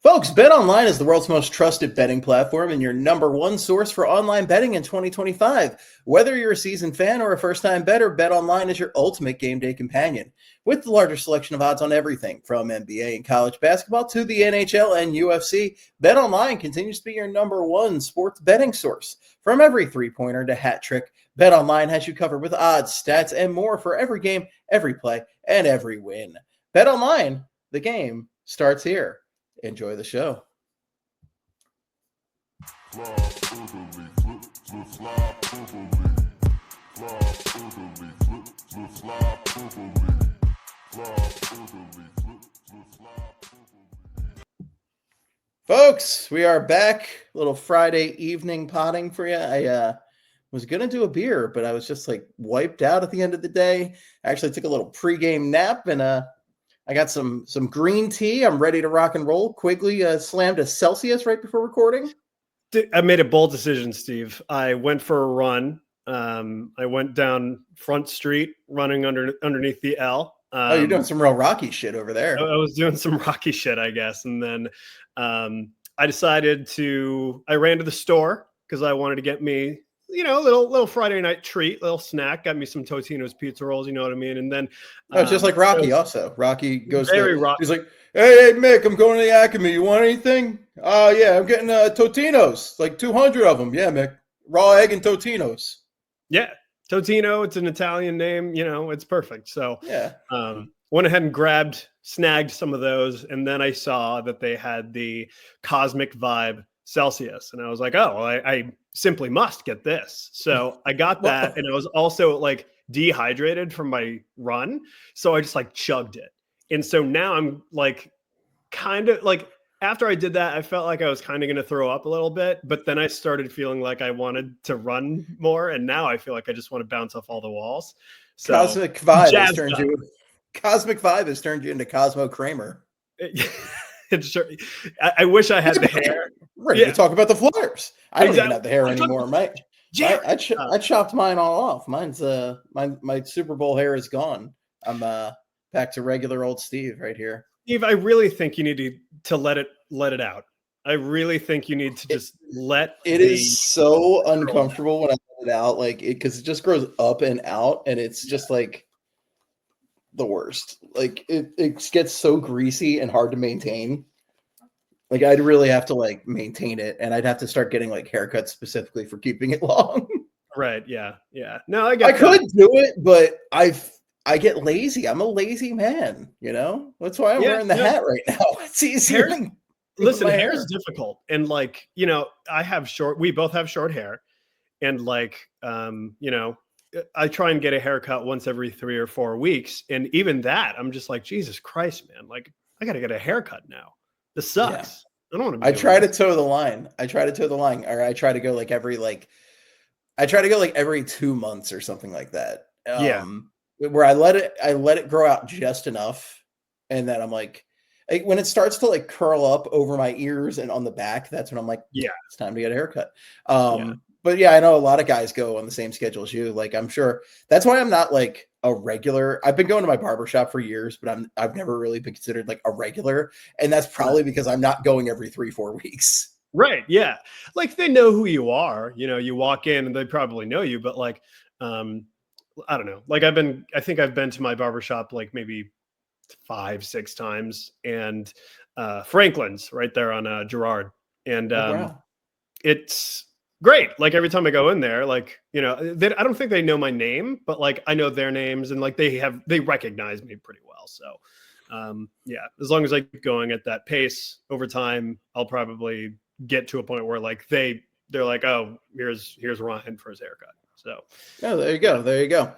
Folks, BetOnline is the world's most trusted betting platform and your number one source for online betting in 2025. Whether you're a seasoned fan or a first-time bettor, BetOnline is your ultimate game day companion. With the largest selection of odds on everything from NBA and college basketball to the NHL and UFC, BetOnline continues to be your number one sports betting source. From every three-pointer to hat trick, BetOnline has you covered with odds, stats, and more for every game, every play, and every win. BetOnline, the game starts here. Enjoy the show. Folks, we are back. A little Friday evening potting for you. I was going to do a beer, but I was just like wiped out at the end of the day. I actually took a little pregame nap and I got some green tea. I'm ready to rock and roll. Quigley slammed a Celsius right before recording. I made a bold decision, Steve. I went for a run. I went down Front Street, running underneath the L. You're doing some real Rocky shit over there. I was doing some Rocky shit, I guess. And then I decided I ran to the store because I wanted to get me, a little Friday night treat, little snack. Got me some Totino's pizza rolls, you know what I mean? And then just like Rocky also. Rocky goes Rocky. He's like, hey, Mick, I'm going to the Acme. You want anything? Yeah, I'm getting Totino's, like 200 of them. Yeah, Mick. Raw egg and Totino's. Yeah. Totino, it's an Italian name, it's perfect. So yeah. Went ahead and snagged some of those. And then I saw that they had the Cosmic Vibe Celsius. And I was like, I simply must get this. So I got that. And I was also like dehydrated from my run. So I just like chugged it. And so now I'm like, kind of like, after I did that, I felt like I was kind of going to throw up a little bit, but then I started feeling like I wanted to run more. And now I feel like I just want to bounce off all the walls. So Cosmic Vibe has turned you into Cosmo Kramer. I wish I had the hair. Ready to talk about the Flyers. I don't even have the hair anymore, mate. I chopped mine all off. Mine's my Super Bowl hair is gone. I'm back to regular old Steve right here. Steve, I really think you need to let it out. I really think you need to just let it. Is so uncomfortable when I let it out, like because it just grows up and out, and it's just like the worst. Like it gets so greasy and hard to maintain. Like I'd really have to like maintain it, and I'd have to start getting like haircuts specifically for keeping it long. Right? Yeah. No, I could do it, but I get lazy. I'm a lazy man, That's why I'm wearing the hat right now. It's easier. Hair is difficult. And we both have short hair. And I try and get a haircut once every 3 or 4 weeks. And even that, I'm just like, Jesus Christ, man. Like, I got to get a haircut now. This sucks. Yeah. I don't want to. I try to toe the line. Or I try to go every 2 months or something like that. Where I let it grow out just enough, and then I'm like when it starts to like curl up over my ears and on the back, that's when I'm like, yeah, it's time to get a haircut. But yeah, I know a lot of guys go on the same schedule as you. Like I'm sure that's why I'm not like a regular. I've been going to my barbershop for years, but I've never really been considered like a regular, and that's probably because I'm not going every 3-4 weeks. Right? Yeah, like they know who you are. You walk in and they probably know you, but like. I don't know. Like I think I've been to my barbershop like maybe 5-6 times, and Franklin's right there on Girard. And wow. It's great. Like every time I go in there, like, I don't think they know my name, but like I know their names, and like they recognize me pretty well. So yeah, as long as I keep going at that pace over time, I'll probably get to a point where like they're like, oh, here's Ryan for his haircut. So, there you go.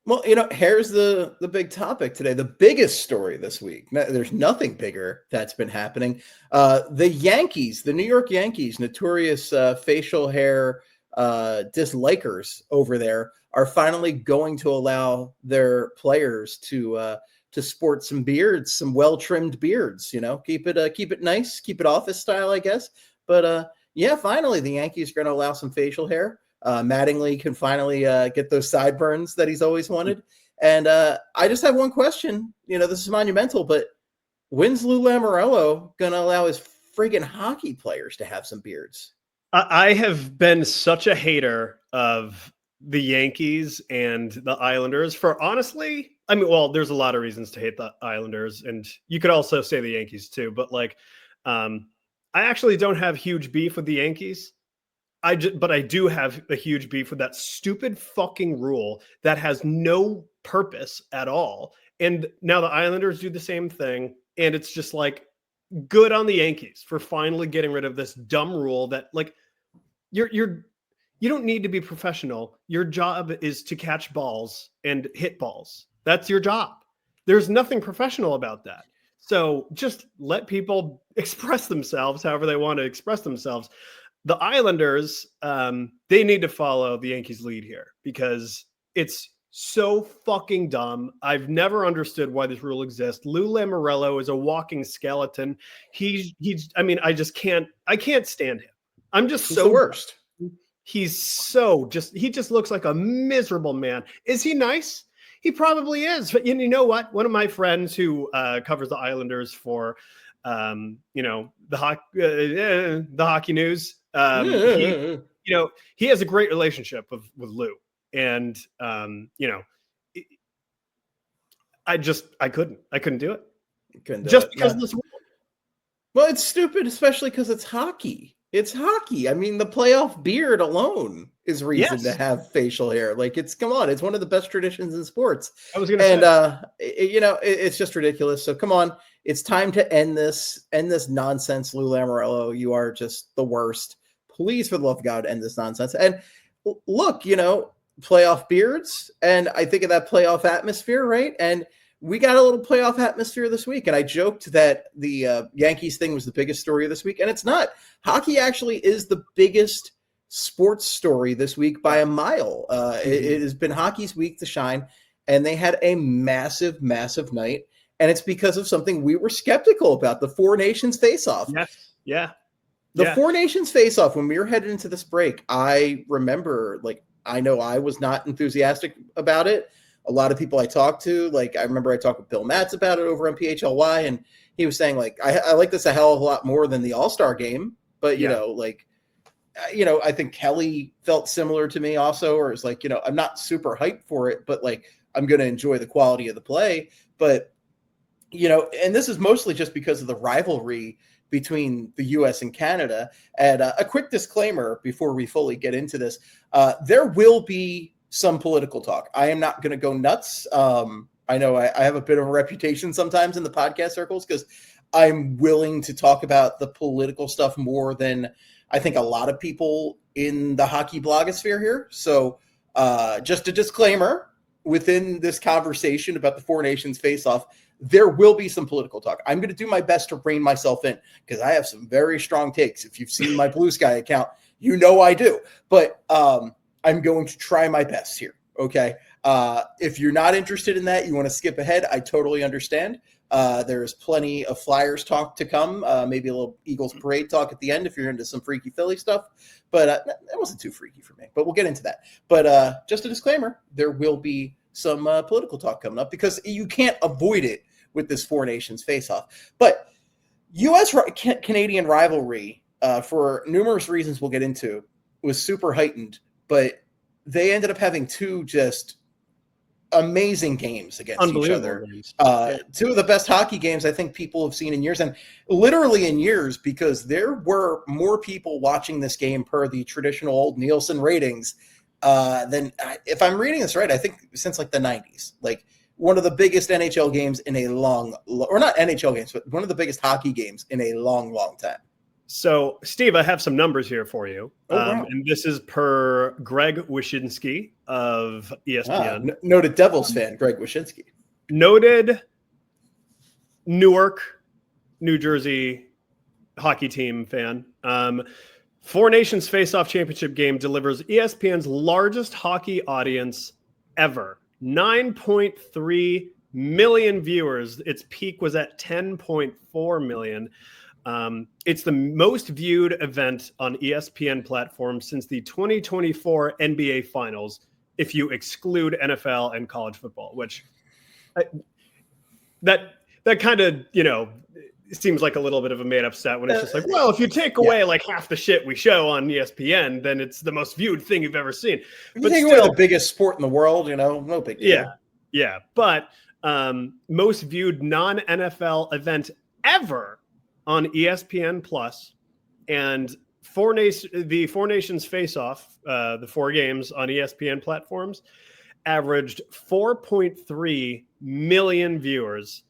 Well, hair's the big topic today. The biggest story this week. There's nothing bigger that's been happening. The Yankees, the New York Yankees, notorious facial hair dislikers over there, are finally going to allow their players to sport some beards, some well-trimmed beards. Keep it nice, keep it office style, I guess. But yeah, finally the Yankees are going to allow some facial hair. Mattingly can finally get those sideburns that he's always wanted. And I just have one question. This is monumental, but when's Lou Lamoriello going to allow his friggin' hockey players to have some beards. I have been such a hater of the Yankees and the Islanders for honestly, I mean, well, there's a lot of reasons to hate the Islanders, and you could also say the Yankees too, but like, I actually don't have huge beef with the Yankees. But I do have a huge beef with that stupid fucking rule that has no purpose at all. And now the Islanders do the same thing, and it's just like good on the Yankees for finally getting rid of this dumb rule that like you don't need to be professional. Your job is to catch balls and hit balls. That's your job. There's nothing professional about that. So just let people express themselves however they want to express themselves. The Islanders, they need to follow the Yankees' lead here because it's so fucking dumb. I've never understood why this rule exists. Lou Lamoriello is a walking skeleton. He's I mean, I can't stand him. I'm just He's the worst. He's he just looks like a miserable man. Is he nice? He probably is. But you know what? One of my friends who covers the Islanders for, the hockey news, he has a great relationship with Lou. And, I couldn't do it. Just because of this rule. Well, it's stupid, especially because it's hockey. It's hockey. I mean, the playoff beard alone is reason to have facial hair. Like, come on, it's one of the best traditions in sports. I was going to say. It's just ridiculous. So come on, it's time to end this nonsense, Lou Lamoriello. You are just the worst. Please, for the love of God, end this nonsense. And look, playoff beards, and I think of that playoff atmosphere, right? And we got a little playoff atmosphere this week, and I joked that the Yankees thing was the biggest story of this week, and it's not. Hockey actually is the biggest sports story this week by a mile. It has been hockey's week to shine, and they had a massive, massive night, and it's because of something we were skeptical about, the Four Nations face-off. Yes. Yeah. The Four Nations face-off, when we were headed into this break, I remember, I know I was not enthusiastic about it. A lot of people I talked to, I remember I talked with Bill Matz about it over on PHLY, and he was saying, I like this a hell of a lot more than the All-Star game. But, I think Kelly felt similar to me also, or it's I'm not super hyped for it, but I'm going to enjoy the quality of the play. But, and this is mostly just because of the rivalry between the U.S. and Canada. And a quick disclaimer before we fully get into this, there will be some political talk. I am not going to go nuts. I know I have a bit of a reputation sometimes in the podcast circles because I'm willing to talk about the political stuff more than I think a lot of people in the hockey blogosphere here. So just a disclaimer, within this conversation about the Four Nations face-off, there will be some political talk. I'm going to do my best to rein myself in because I have some very strong takes. If you've seen my Blue Sky account, I do. But I'm going to try my best here. Okay. If you're not interested in that, you want to skip ahead, I totally understand. There's plenty of Flyers talk to come, maybe a little Eagles parade talk at the end if you're into some freaky Philly stuff. But that wasn't too freaky for me, but we'll get into that. But just a disclaimer, there will be some political talk coming up because you can't avoid it with this Four Nations face-off. But U.S.-Canadian rivalry, for numerous reasons we'll get into, was super heightened. But they ended up having two just amazing games against each other. Two of the best hockey games I think people have seen in years, and literally in years, because there were more people watching this game per the traditional old Nielsen ratings than, if I'm reading this right, I think since the 90s. One of the biggest NHL games in a or not NHL games, but one of the biggest hockey games in a long, long time. So, Steve, I have some numbers here for you. Wow. And this is per Greg Wyshynski of ESPN. Noted Devils fan, Greg Wyshynski. Noted Newark, New Jersey hockey team fan. Four Nations Face-Off Championship game delivers ESPN's largest hockey audience ever. 9.3 million viewers. Its peak was at 10.4 million. It's the most viewed event on ESPN platform since the 2024 NBA Finals, if you exclude NFL and college football, which that kind of, seems like a little bit of a made up stat when it's just like, well, if you take away like half the shit we show on ESPN, then it's the most viewed thing you've ever seen. If you take away the biggest sport in the world, no big deal. Yeah. But most viewed non-NFL event ever on ESPN Plus, and the Four Nations Face Off, the 4 games on ESPN platforms, averaged 4.3 million viewers,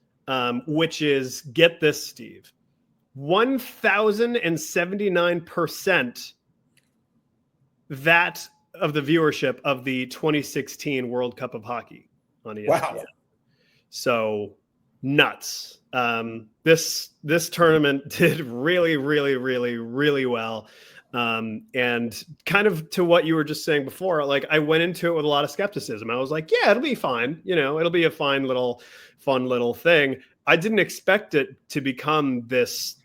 which is, get this, Steve, 1,079% that of the viewership of the 2016 World Cup of Hockey on ESPN. Wow. So nuts. This tournament did really, really, really, really well. And kind of to what you were just saying before, like I went into it with a lot of skepticism. I was like, yeah, it'll be fine. It'll be a fun little thing. I didn't expect it to become this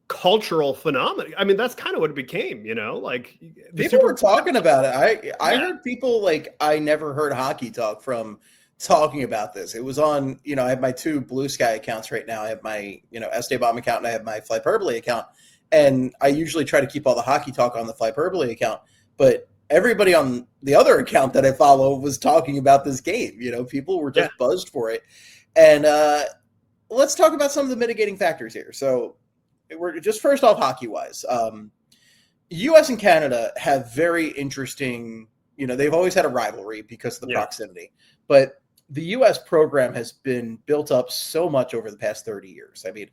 cultural phenomenon. I mean, that's kind of what it became, like people were talking about it. I heard people like, I never heard hockey talk from talking about this. It was on, I have my 2 Blue Sky accounts right now. I have my, Esteban account and I have my Flyperbole account. And I usually try to keep all the hockey talk on the Flyperbole account, but everybody on the other account that I follow was talking about this game. People were just buzzed for it. And let's talk about some of the mitigating factors here. So we're just first off, hockey-wise. U.S. and Canada have very interesting, they've always had a rivalry because of the proximity. But the U.S. program has been built up so much over the past 30 years. I mean,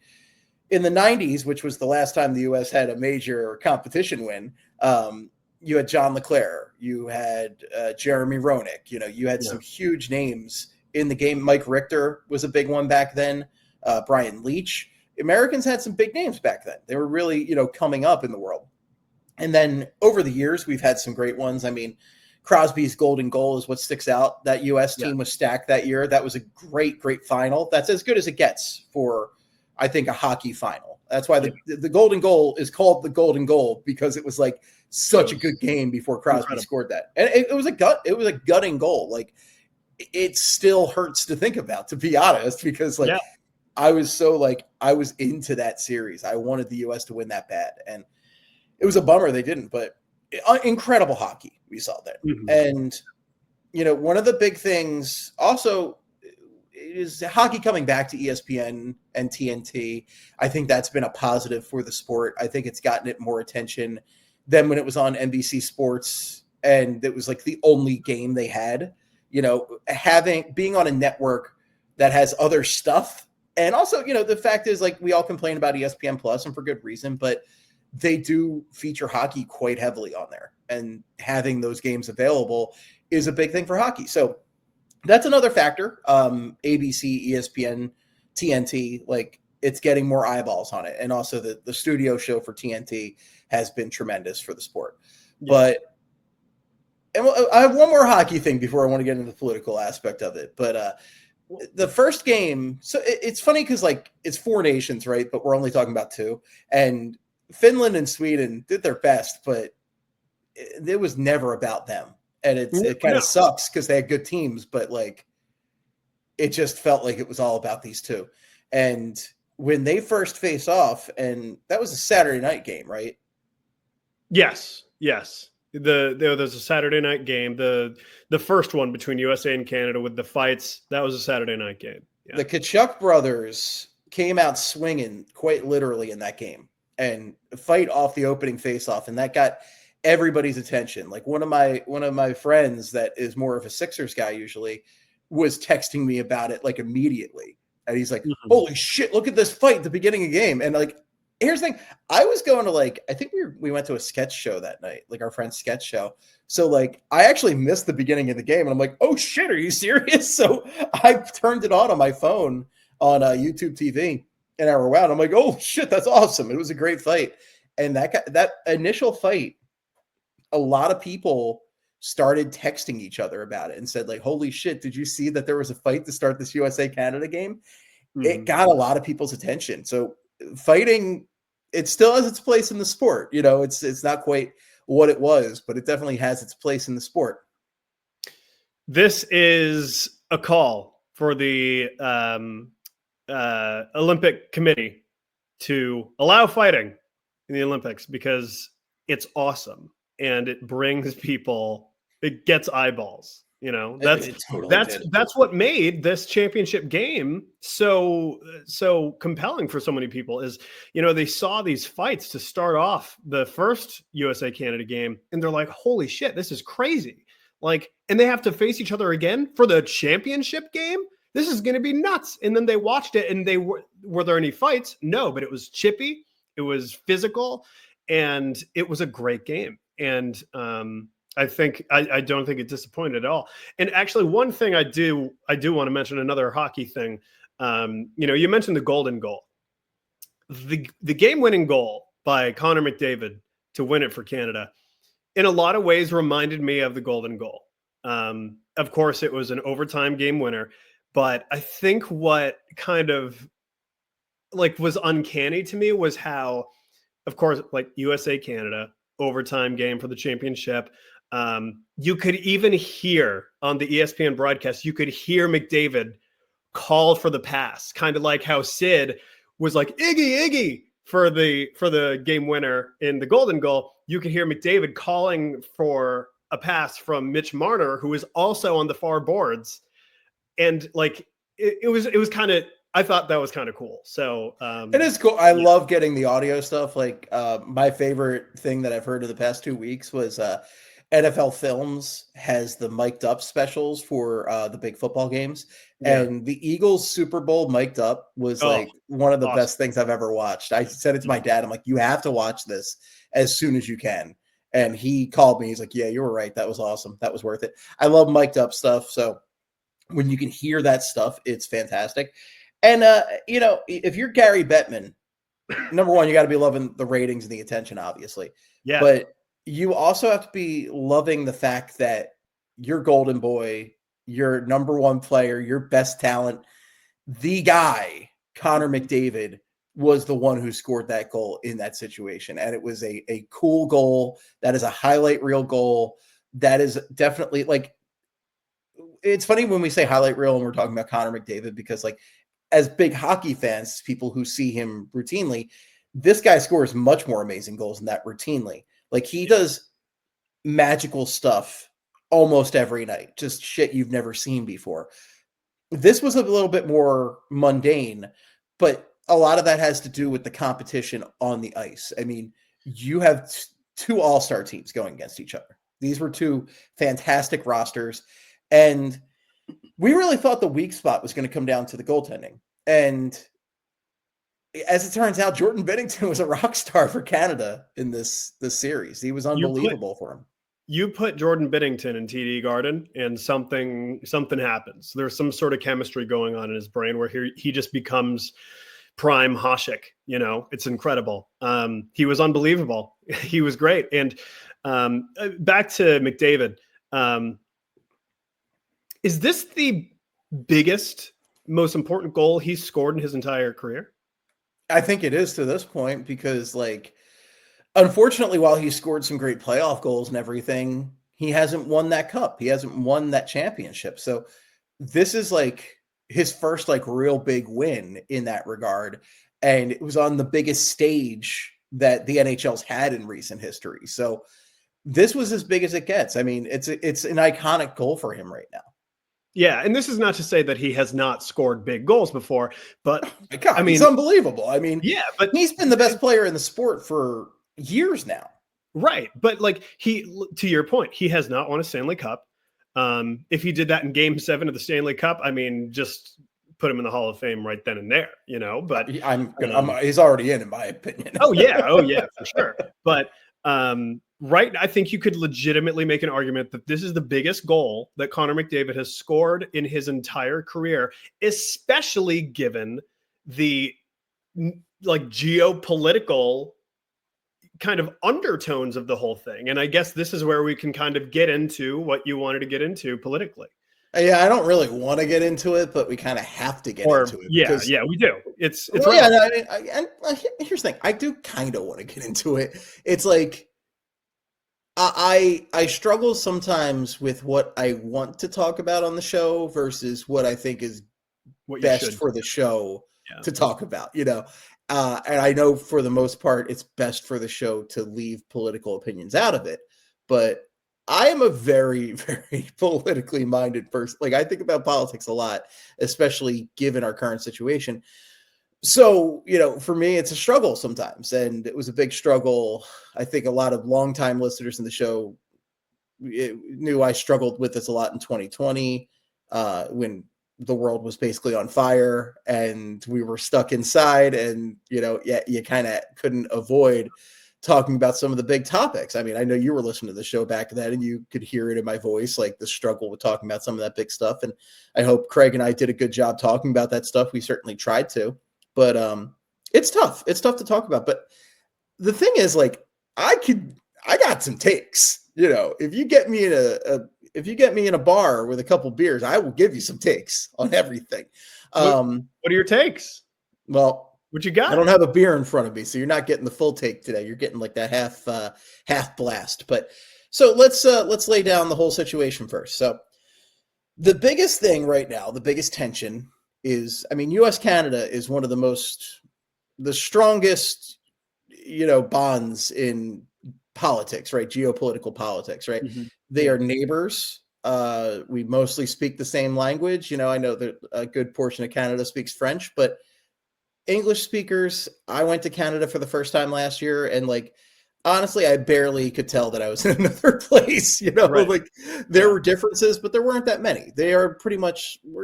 in the 90s, which was the last time the U.S. had a major competition win, you had John LeClair, you had Jeremy Roenick, you had some huge names in the game. Mike Richter was a big one back then, Brian Leach. Americans had some big names back then. They were really, coming up in the world. And then over the years, we've had some great ones. I mean, Crosby's golden goal is what sticks out. That U.S. team was stacked that year. That was a great, great final. That's as good as it gets for, I think, a hockey final. That's why the golden goal is called the golden goal, because it was like such a good game before Crosby scored that. And it was a gutting goal. Like, it still hurts to think about, to be honest, because I was into that series. I wanted the U.S. to win that bad. And it was a bummer they didn't, but incredible hockey we saw there. Mm-hmm. And, one of the big things also is hockey coming back to ESPN and TNT. I think that's been a positive for the sport. I think it's gotten it more attention than when it was on NBC Sports and it was like the only game they had. Being on a network that has other stuff. And also, the fact is, like, we all complain about ESPN Plus, and for good reason, but they do feature hockey quite heavily on there. And having those games available is a big thing for hockey. So that's another factor. ABC, ESPN, TNT, like, it's getting more eyeballs on it. And also the studio show for TNT has been tremendous for the sport. Yeah. And I have one more hockey thing before I want to get into the political aspect of it. But the first game, so it's funny because, like, it's 4 nations, right? But we're only talking about 2. And Finland and Sweden did their best, but it was never about them. And it kind of sucks because they had good teams, but, like, it just felt like it was all about these 2. And when they first face off, and that was a Saturday night game, right? Yes. There's a Saturday night game. The first one between USA and Canada with the fights, that was a Saturday night game. Yeah. The Tkachuk brothers came out swinging quite literally in that game and fight off the opening faceoff, and that got everybody's attention. Like, one of my friends that is more of a Sixers guy usually was texting me about it, like, immediately, and he's like, "Holy shit! Look at this fight at the beginning of the game!" And, like, here's the thing. I was going to, like, I think we went to a sketch show that night, like our friend's sketch show. So, like, I actually missed the beginning of the game, and I'm like, "Oh shit, are you serious?" So I turned it on my phone on YouTube TV, and I were out. I'm like, "Oh shit, that's awesome!" It was a great fight, and that initial fight, a lot of people started texting each other about it and said, like, "Holy shit, did you see that there was a fight to start this USA Canada game?" Mm-hmm. It got a lot of people's attention. So fighting, it still has its place in the sport. It's not quite what it was, but it definitely has its place in the sport. This is a call for the Olympic Committee to allow fighting in the Olympics because it's awesome and it brings people, it gets eyeballs. You know, It totally did. that's what made this championship game so compelling for so many people is, you know, they saw these fights to start off the first USA Canada game and they're like, holy shit, this is crazy. Like, and they have to face each other again for the championship game. This is going to be nuts. And then they watched it and were there any fights? No, but it was chippy. It was physical and it was a great game. And, I don't think it disappointed at all. And actually, one thing I do want to mention, another hockey thing. You know, you mentioned the golden goal, the game-winning goal by Connor McDavid to win it for Canada. In a lot of ways, reminded me of the golden goal. Of course, it was an overtime game winner, but I think what kind of like was uncanny to me was how, of course, like USA Canada overtime game for the championship. You could even hear on the ESPN broadcast, you could hear McDavid call for the pass, kind of like how Sid was like Iggy for the game winner in the golden goal. You could hear McDavid calling for a pass from Mitch Marner, who is also on the far boards. And like, it was kind of, I thought that was kind of cool. So it is cool. I love getting the audio stuff. Like my favorite thing that I've heard of the past 2 weeks was NFL Films has the mic'd up specials for the big football games. Yeah. And the Eagles Super Bowl mic'd up was like one of the best things I've ever watched. I said it to my dad. I'm like, you have to watch this as soon as you can. And he called me. He's like, yeah, you were right. That was awesome. That was worth it. I love mic'd up stuff. So when you can hear that stuff, it's fantastic. And, you know, if you're Gary Bettman, number one, you got to be loving the ratings and the attention, obviously. Yeah. But you also have to be loving the fact that your golden boy, your number one player, your best talent, the guy, Connor McDavid, was the one who scored that goal in that situation. And it was a cool goal. That is a highlight reel goal. That is definitely like, it's funny when we say highlight reel and we're talking about Connor McDavid because like as big hockey fans, people who see him routinely, this guy scores much more amazing goals than that routinely. Like he does magical stuff almost every night, just shit you've never seen before. This was a little bit more mundane, but a lot of that has to do with the competition on the ice. I mean, you have two all-star teams going against each other. These were two fantastic rosters, and we really thought the weak spot was going to come down to the goaltending. And as it turns out, Jordan Binnington was a rock star for Canada in this series. He was unbelievable for him. You put Jordan Binnington in TD Garden and something happens. There's some sort of chemistry going on in his brain where he just becomes prime Hasek. You know, it's incredible. He was unbelievable. He was great. And back to McDavid. Is this the biggest, most important goal he's scored in his entire career? I think it is to this point because, like, unfortunately, while he scored some great playoff goals and everything, he hasn't won that cup. He hasn't won that championship. So this is like his first like real big win in that regard. And it was on the biggest stage that the NHL's had in recent history. So this was as big as it gets. I mean, it's an iconic goal for him right now. Yeah, and this is not to say that he has not scored big goals before, but God, I mean, he's unbelievable. I mean, yeah, but he's been the best player in the sport for years now. Right, but like to your point, he has not won a Stanley Cup. If he did that in Game 7 of the Stanley Cup, I mean, just put him in the Hall of Fame right then and there, you know. But he's already in my opinion. oh yeah, for sure. But right, I think you could legitimately make an argument that this is the biggest goal that Connor McDavid has scored in his entire career, especially given the like geopolitical kind of undertones of the whole thing. And I guess this is where we can kind of get into what you wanted to get into politically. Yeah, I don't really want to get into it, but we kind of have to get into it. Yeah, we do. It's well, yeah. No, here's the thing. I do kind of want to get into it. It's like I struggle sometimes with what I want to talk about on the show versus what I think is best for the show. Yeah. to talk about, and I know for the most part, it's best for the show to leave political opinions out of it. But I am a very, very politically minded person. Like, I think about politics a lot, especially given our current situation. So, for me, it's a struggle sometimes. And it was a big struggle. I think a lot of longtime listeners in the show knew I struggled with this a lot in 2020, when the world was basically on fire and we were stuck inside, and you kind of couldn't avoid talking about some of the big topics. I mean, I know you were listening to the show back then and you could hear it in my voice, like the struggle with talking about some of that big stuff. And I hope Craig and I did a good job talking about that stuff. We certainly tried to, but it's tough. It's tough to talk about. But the thing is, like, I got some takes. If you get me in a bar with a couple beers, I will give you some takes on everything. What are your takes? Well, what you got? I don't have a beer in front of me, so you're not getting the full take today. You're getting like that half blast. But so let's lay down the whole situation first. So the biggest thing right now, the biggest tension is, I mean, U.S. Canada is one of the strongest, bonds in politics, right? Geopolitical politics, right? Mm-hmm. They are neighbors. We mostly speak the same language. I know that a good portion of Canada speaks French, but English speakers, I went to Canada for the first time last year, and like, honestly, I barely could tell that I was in another place. Right. Like, there were differences, but there weren't that many. We're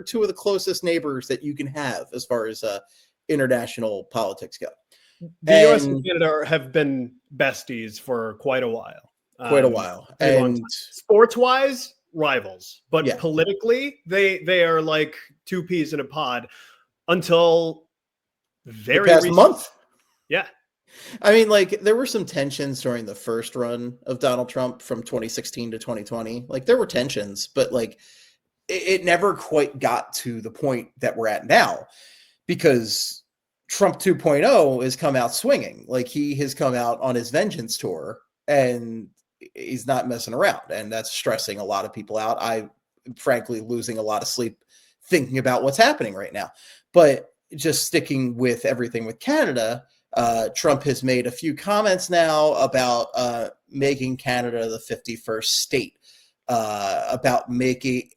two of the closest neighbors that you can have as far as international politics go. The U.S. and Canada have been besties for quite a while. And sports-wise, rivals, but Yeah. politically, they are like two peas in a pod until very past recent. month. Yeah. I mean, like, there were some tensions during the first run of Donald Trump from 2016 to 2020. Like, there were tensions, but like, it never quite got to the point that we're at now, because Trump 2.0 has come out swinging. Like, he has come out on his vengeance tour, and he's not messing around. And that's stressing a lot of people out. I, frankly, losing a lot of sleep thinking about what's happening right now. But just sticking with everything with Canada, Trump has made a few comments now about making Canada the 51st state, about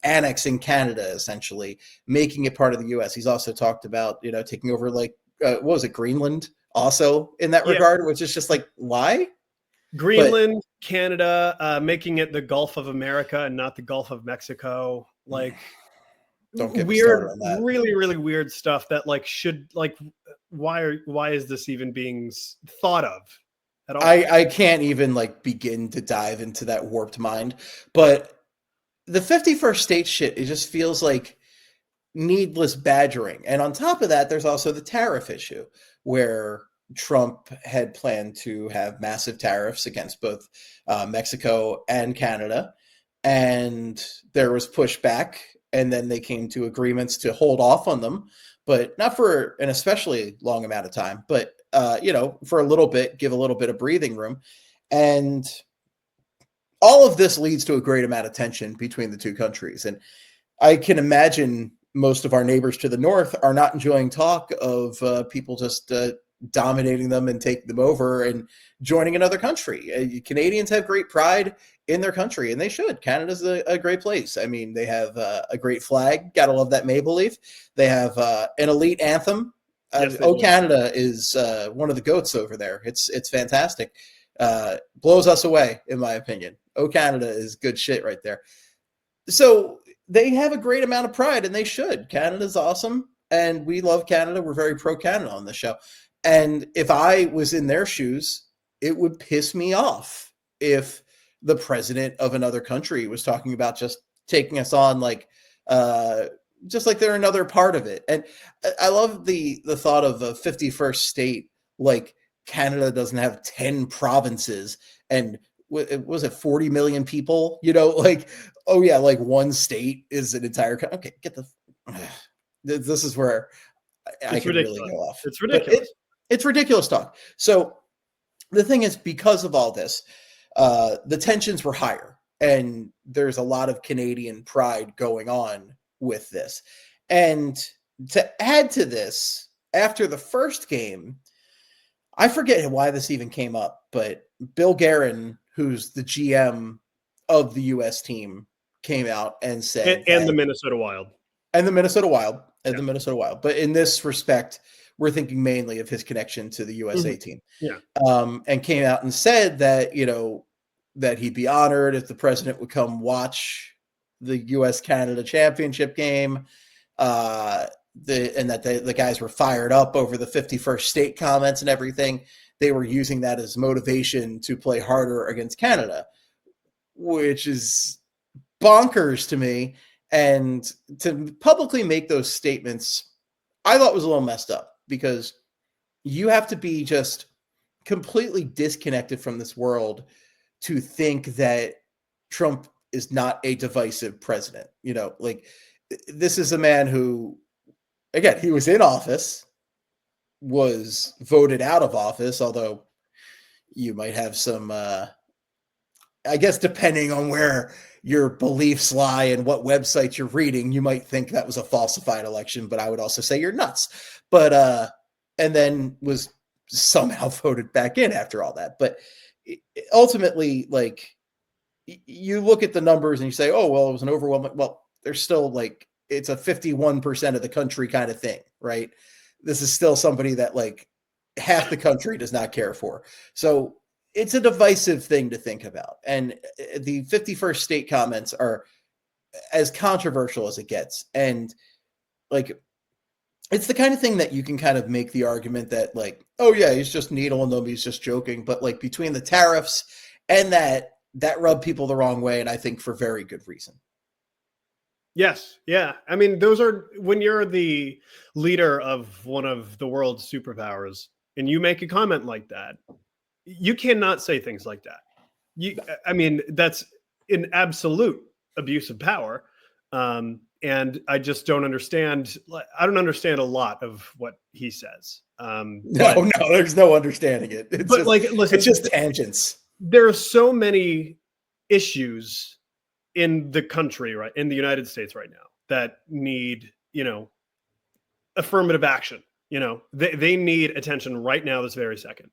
annexing Canada, essentially making it part of the U.S. He's also talked about, taking over, like, what was it, Greenland, also in that regard, which is just like, why? Greenland, Canada, making it the Gulf of America and not the Gulf of Mexico. Like, don't get weird, on that. really, really weird stuff that why is this even being thought of at all? I can't even like begin to dive into that warped mind. But the 51st state shit, it just feels like needless badgering. And on top of that, there's also the tariff issue, where Trump had planned to have massive tariffs against both Mexico and Canada. And there was pushback, and then they came to agreements to hold off on them, but not for an especially long amount of time, but for a little bit, give a little bit of breathing room. And all of this leads to a great amount of tension between the two countries. And I can imagine most of our neighbors to the north are not enjoying talk of people just dominating them and taking them over and joining another country. Canadians have great pride in their country, and they should. Canada's a great place. I mean, they have a great flag. Gotta love that maple leaf. They have an elite anthem. Yes, Canada is one of the goats over there. It's fantastic. Blows us away, in my opinion. Canada is good shit right there. So they have a great amount of pride, and they should. Canada's awesome, and we love Canada. We're very pro-Canada on this show. And if I was in their shoes, it would piss me off if the president of another country was talking about just taking us on, like, just like they're another part of it. And I love the thought of a 51st state. Like, Canada doesn't have 10 provinces and was it 40 million people? Like, oh yeah, like one state is an entire country. Okay, get the. This is where I can really go off. It's ridiculous. It's ridiculous talk. So the thing is, because of all this, the tensions were higher, and there's a lot of Canadian pride going on with this. And to add to this, after the first game, I forget why this even came up, but Bill Guerin, who's the GM of the U.S. team, came out and said and the Minnesota Wild. And the Minnesota Wild. Yeah. The Minnesota Wild. But in this respect, we're thinking mainly of his connection to the USA team. Yeah. And came out and said that, that he'd be honored if the president would come watch the US-Canada championship game. And that the guys were fired up over the 51st state comments and everything. They were using that as motivation to play harder against Canada, which is bonkers to me. And to publicly make those statements, I thought was a little messed up, because you have to be just completely disconnected from this world to think that Trump is not a divisive president. This is a man who, again, he was in office, was voted out of office, although you might have some, I guess, depending on where your beliefs lie and what websites you're reading, you might think that was a falsified election, but I would also say you're nuts. But, and then was somehow voted back in after all that. But ultimately, you look at the numbers and you say, oh, well, it was an overwhelming, well, there's still it's a 51% of the country kind of thing, right? This is still somebody that half the country does not care for. So it's a divisive thing to think about. And the 51st state comments are as controversial as it gets. And it's the kind of thing that you can kind of make the argument that oh yeah, he's just needling them, he's just joking. But between the tariffs and that rubbed people the wrong way. And I think for very good reason. Yes. Yeah. I mean, those are, when you're the leader of one of the world's superpowers and you make a comment like that, you cannot say things like that. I mean, that's an absolute abuse of power. And I just don't understand. I don't understand a lot of what he says. No, there's no understanding it. Listen, it's just tangents. There are so many issues in the country, right, in the United States right now, that need, affirmative action. They need attention right now, this very second.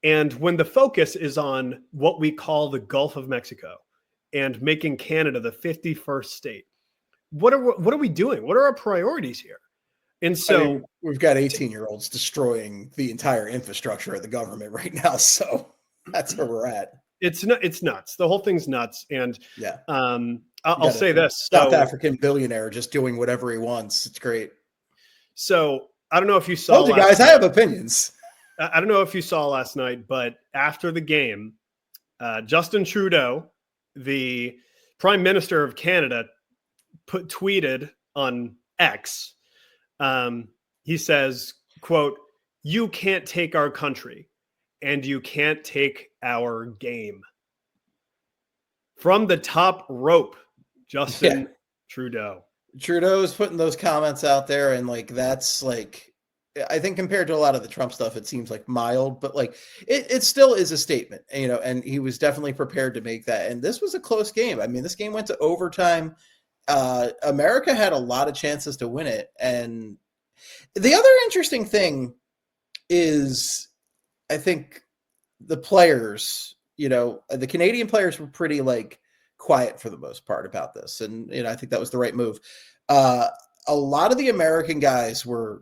And when the focus is on what we call the Gulf of Mexico and making Canada the 51st state, what are we doing? What are our priorities here? And so we've got 18-year-olds destroying the entire infrastructure of the government right now. So that's where we're at. It's nuts. The whole thing's nuts. And yeah, I'll say this: South African billionaire just doing whatever he wants. It's great. So I don't know if you saw. Told you guys, I have opinions. I don't know if you saw last night, but after the game, Justin Trudeau, the Prime Minister of Canada, tweeted on X. He says, quote, "You can't take our country and you can't take our game." From the top rope, Justin Trudeau. Trudeau's putting those comments out there, and that's I think compared to a lot of the Trump stuff, it seems mild, but it still is a statement, and he was definitely prepared to make that. And this was a close game. I mean, this game went to overtime. America had a lot of chances to win it. And the other interesting thing is, I think the players, the Canadian players were pretty quiet for the most part about this. And, I think that was the right move. A lot of the American guys were,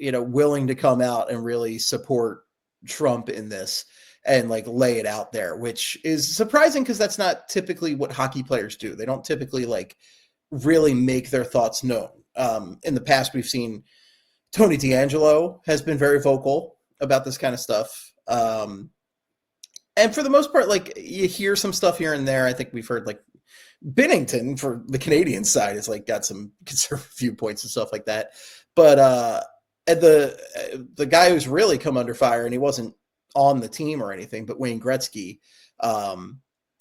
willing to come out and really support Trump in this and lay it out there, which is surprising because that's not typically what hockey players do. They don't typically really make their thoughts known. In the past, we've seen Tony D'Angelo has been very vocal about this kind of stuff. And for the most part, you hear some stuff here and there. I think we've heard Binnington for the Canadian side has got some conservative viewpoints and stuff like that. But and the guy who's really come under fire, and he wasn't on the team or anything, but Wayne Gretzky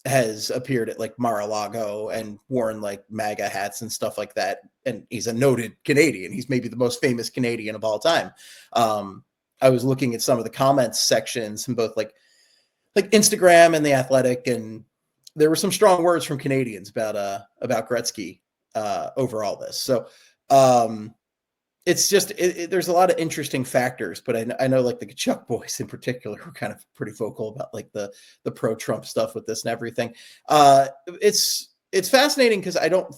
has appeared at Mar-a-Lago and worn MAGA hats and stuff like that. And he's a noted Canadian. He's maybe the most famous Canadian of all time. I was looking at some of the comments sections in both Instagram and The Athletic, and there were some strong words from Canadians about Gretzky over all this. So it's just there's a lot of interesting factors, but I know like the Kachuk boys in particular were kind of pretty vocal about like the pro-Trump stuff with this and everything. It's fascinating because I don't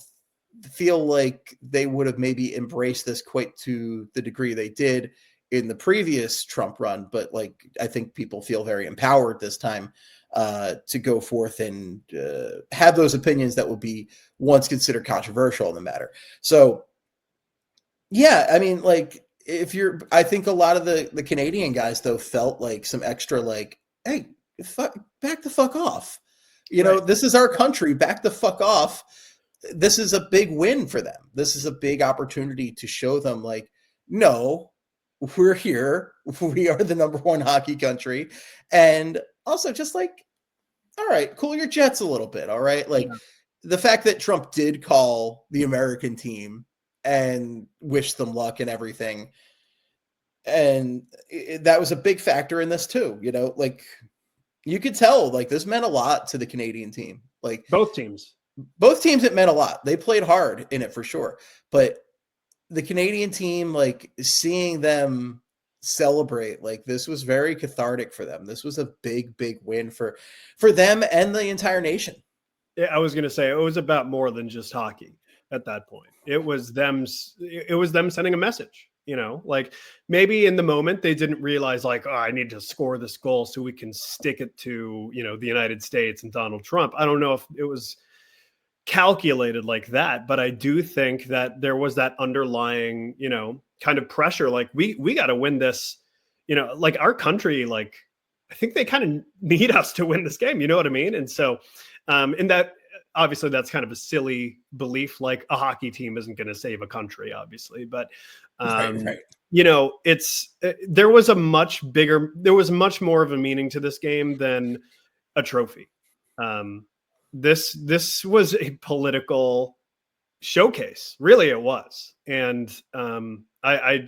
feel like they would have maybe embraced this quite to the degree they did in the previous Trump run, but like I think people feel very empowered this time to go forth and have those opinions that would be once considered controversial in the matter. So yeah, I mean, like I think a lot of the Canadian guys though felt like some extra like, hey, back the fuck off. You know, Right. this is our country. Back the fuck off. This is a big win for them. This is a big opportunity to show them like, no, we're here. We are the number one hockey country. And also just like, all right, cool your jets a little bit. All right. Like Yeah. the fact that Trump did call the American team and wish them luck and everything. And that was a big factor in this too. You know, like you could tell like this meant a lot to the Canadian team. Like Both teams. both teams, it meant a lot. They played hard in it for sure. But the Canadian team, like seeing them celebrate, like this was very cathartic for them. This was a big, big win for them and the entire nation. Yeah, I was going to say it was about more than just hockey at that point. It was them. It was them sending a message. You know, like maybe in the moment they didn't realize, like, oh, I need to score this goal so we can stick it to the United States and Donald Trump. I don't know if it was calculated like that, but I do think that there was that underlying, kind of pressure. Like we got to win this. Like our country, like I think they kind of need us to win this game. You know what I mean? And so. And that obviously that's kind of a silly belief, like a hockey team isn't going to save a country, obviously. But, Right. there was much more of a meaning to this game than a trophy. This was a political showcase. Really, it was. And I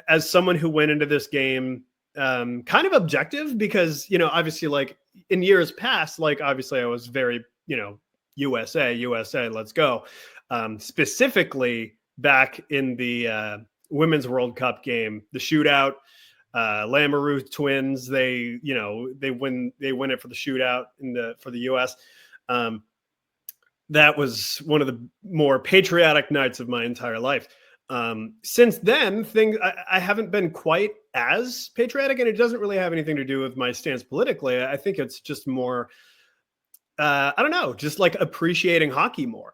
as someone who went into this game, kind of objective because, obviously like in years past, like obviously I was very, USA, let's go. Specifically back in the Women's World Cup game, the shootout, Lamoureux twins, they win it for the shootout for the US. That was one of the more patriotic nights of my entire life. Since then, I haven't been quite as patriotic, and it doesn't really have anything to do with my stance politically. I think it's just more, I don't know, just like appreciating hockey more,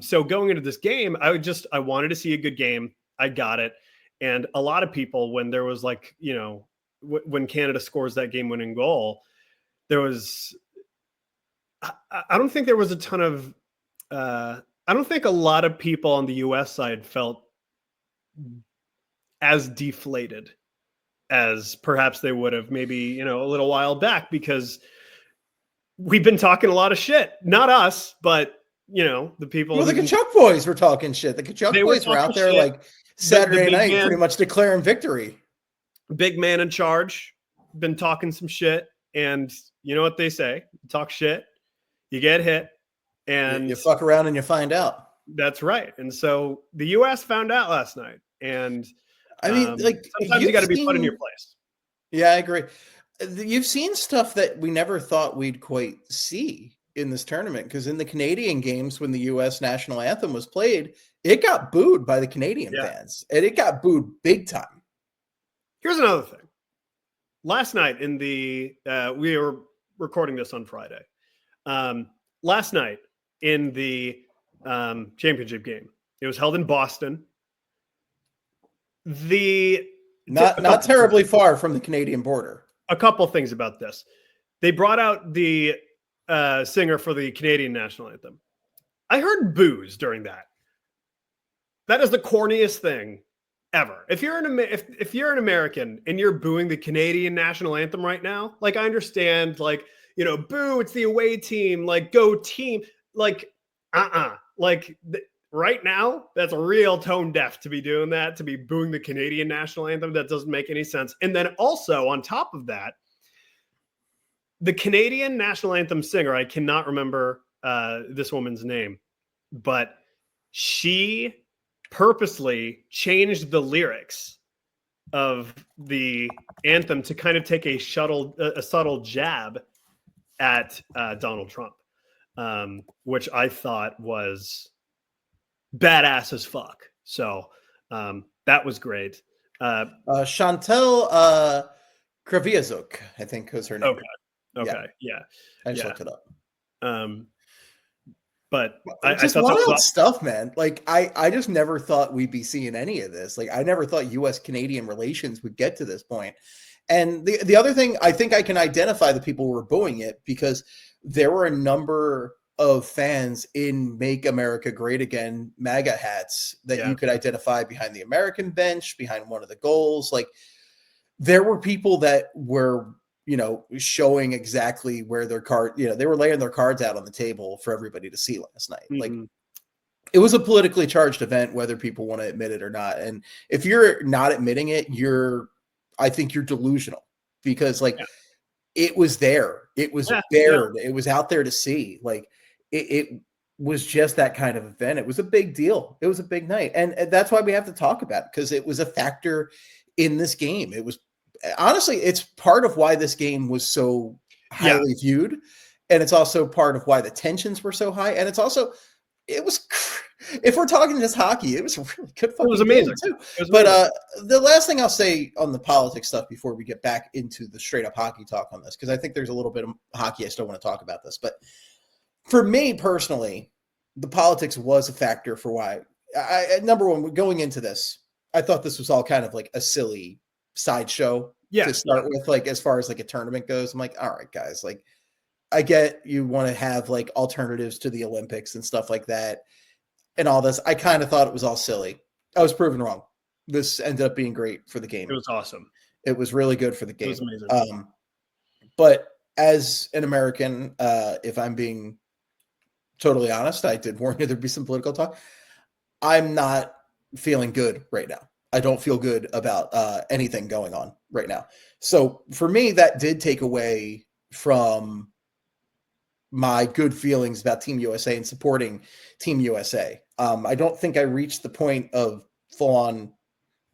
So going into this game, I wanted to see a good game. I got it. And a lot of people, when there was like, when Canada scores that game-winning goal, there was, I don't think there was a ton of, I don't think a lot of people on the US side felt as deflated as perhaps they would have maybe, a little while back, because we've been talking a lot of shit. Not us, but, the people. Well, the Kachuk boys were talking shit. The Kachuk boys were out there shit. like Saturday night man, pretty much declaring victory. Big man in charge, been talking some shit. And you know what they say? Talk shit, you get hit. And you fuck around and you find out. That's right. And so the US found out last night. And I mean, like sometimes you got to be put in your place. Yeah, I agree. You've seen stuff that we never thought we'd quite see in this tournament, because in the Canadian games, when the US national anthem was played, it got booed by the Canadian fans, and it got booed big time. Here's another thing. Last night in we were recording this on Friday. Last night in the championship game, it was held in Boston. Not terribly far from the Canadian border. A couple things about this. They brought out the singer for the Canadian national anthem. I heard boos during that. That is the corniest thing ever. If you're an American and you're booing the Canadian national anthem right now, like I understand, like, boo, it's the away team, like go team, like, like right now, that's real tone deaf to be doing that, to be booing the Canadian national anthem. That doesn't make any sense. And then also on top of that, the Canadian national anthem singer, I cannot remember this woman's name, but she purposely changed the lyrics of the anthem to kind of take a subtle jab at Donald Trump, which I thought was badass as fuck. So that was great. Chantel Kreviazuk, I think was her name. Okay. Yeah. I just looked it up. But just I thought wild stuff, man. Like I just never thought we'd be seeing any of this. Like I never thought U.S.-Canadian relations would get to this point. And the other thing, I think I can identify the people who were booing it because there were a number of fans in Make America Great Again MAGA hats that you could identify behind the American bench, behind one of the goals. Like there were people that were, showing exactly where their card, they were laying their cards out on the table for everybody to see last night. Like it was a politically charged event, whether people want to admit it or not. And if you're not admitting it, I think you're delusional because it was there. It was bared. It was out there to see. Like it was just that kind of event. It was a big deal. It was a big night. And that's why we have to talk about it because it was a factor in this game. It was honestly, it's part of why this game was so highly viewed. And it's also part of why the tensions were so high. And it's also, if we're talking just hockey, it was a really good fucking It was amazing. Game too. But the last thing I'll say on the politics stuff before we get back into the straight up hockey talk on this, because I think there's a little bit of hockey I still want to talk about this. But for me personally, the politics was a factor for why. Number one, going into this, I thought this was all kind of like a silly sideshow to start with, like as far as like a tournament goes. I'm like, all right, guys, like I get you want to have like alternatives to the Olympics and stuff like that and all this. I kind of thought it was all silly. I was proven wrong. This ended up being great for the game. It was awesome. It was really good for the game. It was amazing. But as an American, if I'm being totally honest, I did warn you there'd be some political talk. I'm not feeling good right now. I don't feel good about anything going on right now. So for me, that did take away from my good feelings about Team USA and supporting Team USA. I don't think I reached the point of full-on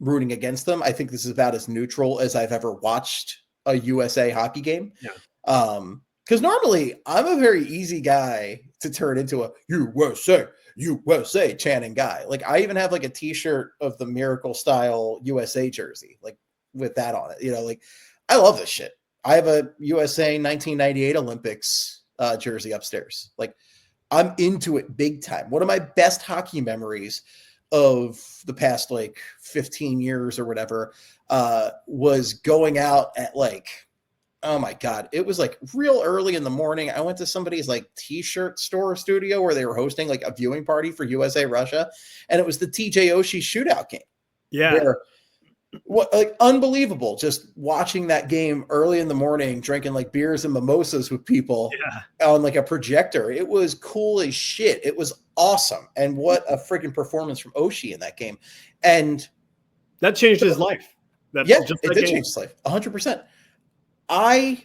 rooting against them. I think this is about as neutral as I've ever watched a USA hockey game. Because normally I'm a very easy guy to turn into a USA chanting guy. Like I even have like a t-shirt of the Miracle style USA jersey, like with that on it. Like I love this shit. I have a USA 1998 Olympics jersey upstairs. Like I'm into it big time. One of my best hockey memories of the past like 15 years or whatever was going out at like, oh my God, it was like real early in the morning. I went to somebody's like t-shirt store studio where they were hosting like a viewing party for USA Russia. And it was the TJ Oshie shootout game. Yeah. Like unbelievable. Just watching that game early in the morning, drinking like beers and mimosas with people on like a projector. It was cool as shit. It was awesome. And what a freaking performance from Oshie in that game. And that changed his life. It did change his life 100%. I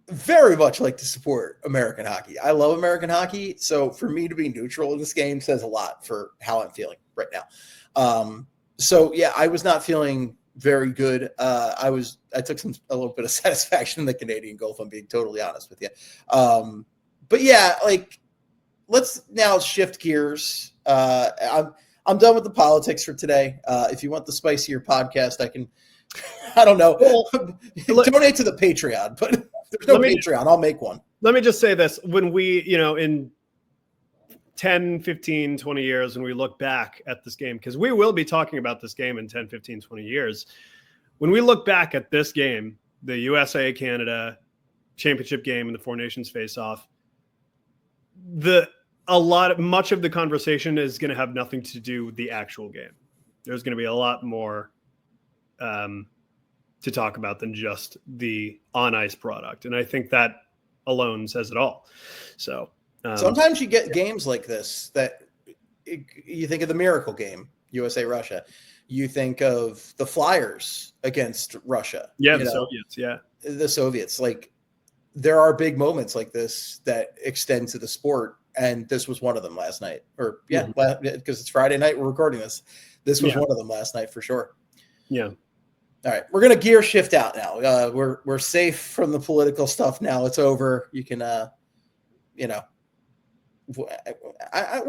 very much like to support American hockey. I love American hockey. So for me to be neutral in this game says a lot for how I'm feeling right now. So yeah, I was not feeling very good. I took a little bit of satisfaction in the Canadian goal, if I'm being totally honest with you. But yeah, like let's now shift gears. I'm done with the politics for today. If you want the spicier podcast, I don't know. Donate to the Patreon, but there's no Patreon. I'll make one. Let me just say this. When we, in 10, 15, 20 years, when we look back at this game, because we will be talking about this game in 10, 15, 20 years. When we look back at this game, the USA-Canada championship game and the Four Nations face-off, much of the conversation is going to have nothing to do with the actual game. There's going to be a lot more to talk about than just the on-ice product. And I think that alone says it all. So sometimes you get games like this that you think of the miracle game, USA Russia. You think of the Flyers against Russia. Yeah, the Soviets. Yeah, the Soviets. Like there are big moments like this that extend to the sport and this was one of them last night. Or because it's Friday night, we're recording this. This was one of them last night for sure. Yeah. All right, we're gonna gear shift out now. We're safe from the political stuff now. It's over. You can, we're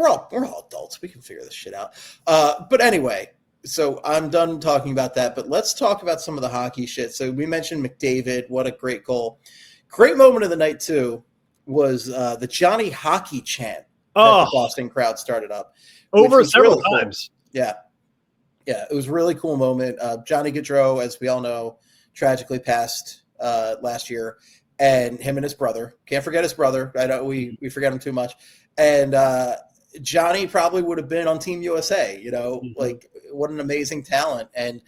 all adults. We can figure this shit out. But anyway, so I'm done talking about that. But let's talk about some of the hockey shit. So we mentioned McDavid. What a great goal! Great moment of the night too was the Johnny Hockey chant that the Boston crowd started up over several times. Cool. Yeah, it was a really cool moment. Johnny Gaudreau, as we all know, tragically passed last year, and him and his brother. Can't forget his brother. I know we forget him too much. And Johnny probably would have been on Team USA. Like what an amazing talent, and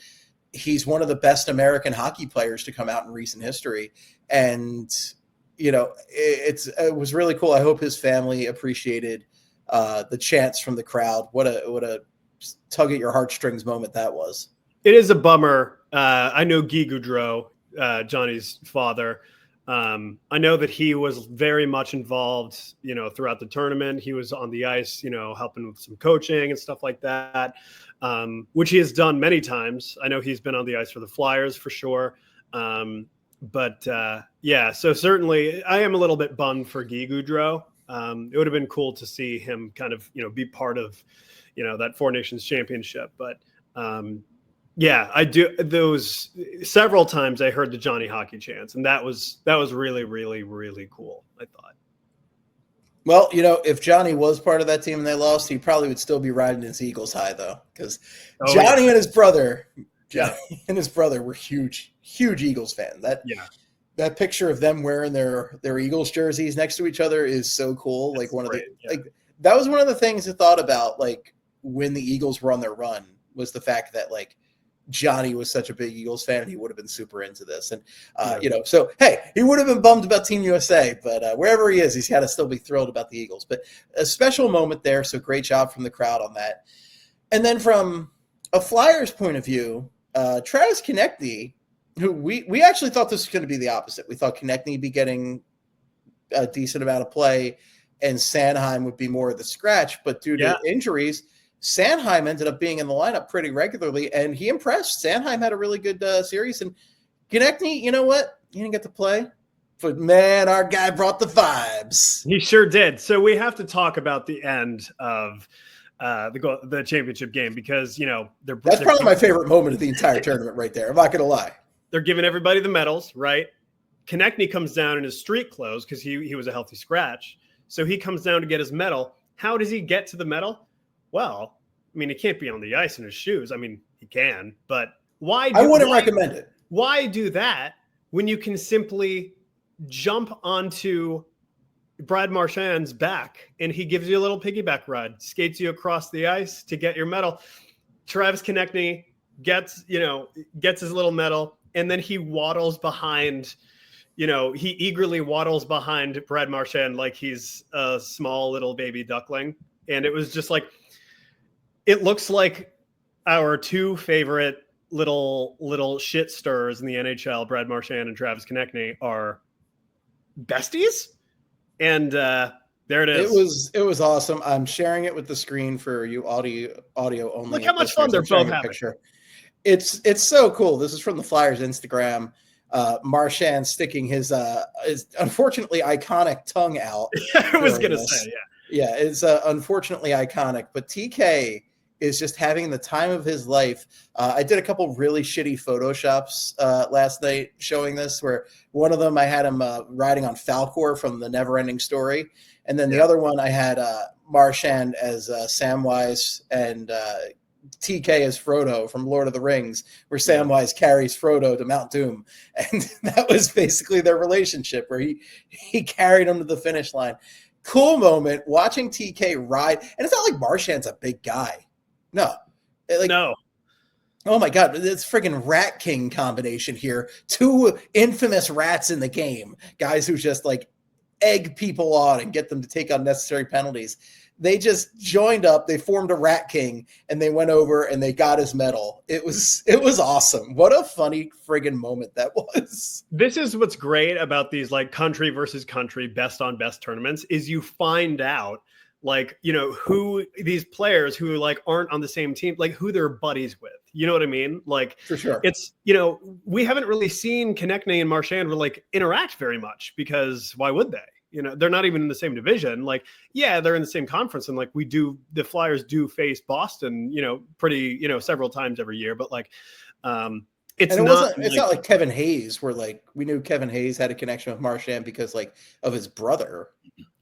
he's one of the best American hockey players to come out in recent history. And it was really cool. I hope his family appreciated the chants from the crowd. What a tug at your heartstrings moment that was. It is a bummer. I know Guy Gaudreau, Johnny's father. I know that he was very much involved, throughout the tournament. He was on the ice, helping with some coaching and stuff like that, which he has done many times. I know he's been on the ice for the Flyers for sure. So certainly I am a little bit bummed for Guy Gaudreau. It would have been cool to see him kind of, be part of, that Four Nations championship. But I do. Those several times I heard the Johnny Hockey chants, and that was really, really, really cool, I thought. Well, if Johnny was part of that team and they lost, he probably would still be riding his Eagles high, though, because Johnny and his brother, were huge Eagles fans. That picture of them wearing their Eagles jerseys next to each other is so cool. That's that was one of the things I thought about, like, when the Eagles were on their run, was the fact that, like, Johnny was such a big Eagles fan, and he would have been super into this. And, so, hey, he would have been bummed about Team USA, but wherever he is, he's got to still be thrilled about the Eagles. But a special moment there, so great job from the crowd on that. And then from a Flyers point of view, Travis Konecny, who we actually thought this was going to be the opposite. We thought Konecny would be getting a decent amount of play, and Sanheim would be more of the scratch. But due to injuries, Sanheim ended up being in the lineup pretty regularly, and he impressed. Sanheim had a really good series, and Konecny, you know what? He didn't get to play, but man, our guy brought the vibes. He sure did. So we have to talk about the end of the championship game, because that's probably my favorite moment of the entire tournament right there. I'm not gonna lie. They're giving everybody the medals, right? Konecny comes down in his street clothes because he was a healthy scratch, so he comes down to get his medal. How does he get to the medal? Well, I mean, he can't be on the ice in his shoes. I mean, he can, but why? I wouldn't recommend it. Why do that when you can simply jump onto Brad Marchand's back and he gives you a little piggyback ride, skates you across the ice to get your medal? Travis Konecny gets his little medal, and then he waddles behind. He eagerly waddles behind Brad Marchand like he's a small little baby duckling, and it was just like. It looks like our two favorite little shit stirrers in the NHL, Brad Marchand and Travis Konecny, are besties. And there it is. It was awesome. I'm sharing it with the screen for you audio only. Look how much fun they're both having. It's so cool. This is from the Flyers Instagram. Marchand sticking his unfortunately iconic tongue out. I was going to say, yeah, it's unfortunately iconic, but TK is just having the time of his life. I did a couple really shitty Photoshops last night showing this, where one of them I had him riding on Falcor from the Neverending Story. And then the other one I had Marchand as Samwise and TK as Frodo from Lord of the Rings, where Samwise carries Frodo to Mount Doom. And that was basically their relationship, where he carried him to the finish line. Cool moment watching TK ride. And it's not like Marchand's a big guy. No. No. Oh my God, it's friggin' Rat King combination here. Two infamous rats in the game. Guys who just like egg people on and get them to take unnecessary penalties. They just joined up. They formed a Rat King, and they went over and they got his medal. It was awesome. What a funny friggin' moment that was. This is what's great about these like country versus country best on best tournaments is you find out like, you know, who these players who like aren't on the same team, like who they're buddies with. You know what I mean? Like, for sure. It's, you know, we haven't really seen Konechny and Marchand like interact very much because why would they? You know, they're not even in the same division. Like, yeah, they're in the same conference. And like the Flyers do face Boston, you know, pretty, you know, several times every year. But like, it's not like Kevin Hayes, where like we knew Kevin Hayes had a connection with Marchand because like of his brother.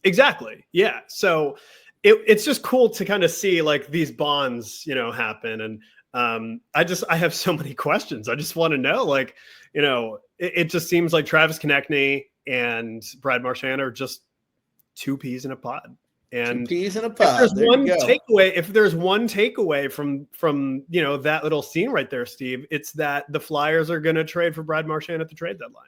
Exactly. Yeah. So it's just cool to kind of see like these bonds, you know, happen. And I have so many questions. I just want to know, like, you know, it just seems like Travis Konechny and Brad Marchand are just two peas in a pod. And 2 peas in a pod. If there's one takeaway from you know that little scene right there, Steve, it's that the Flyers are going to trade for Brad Marchand at the trade deadline.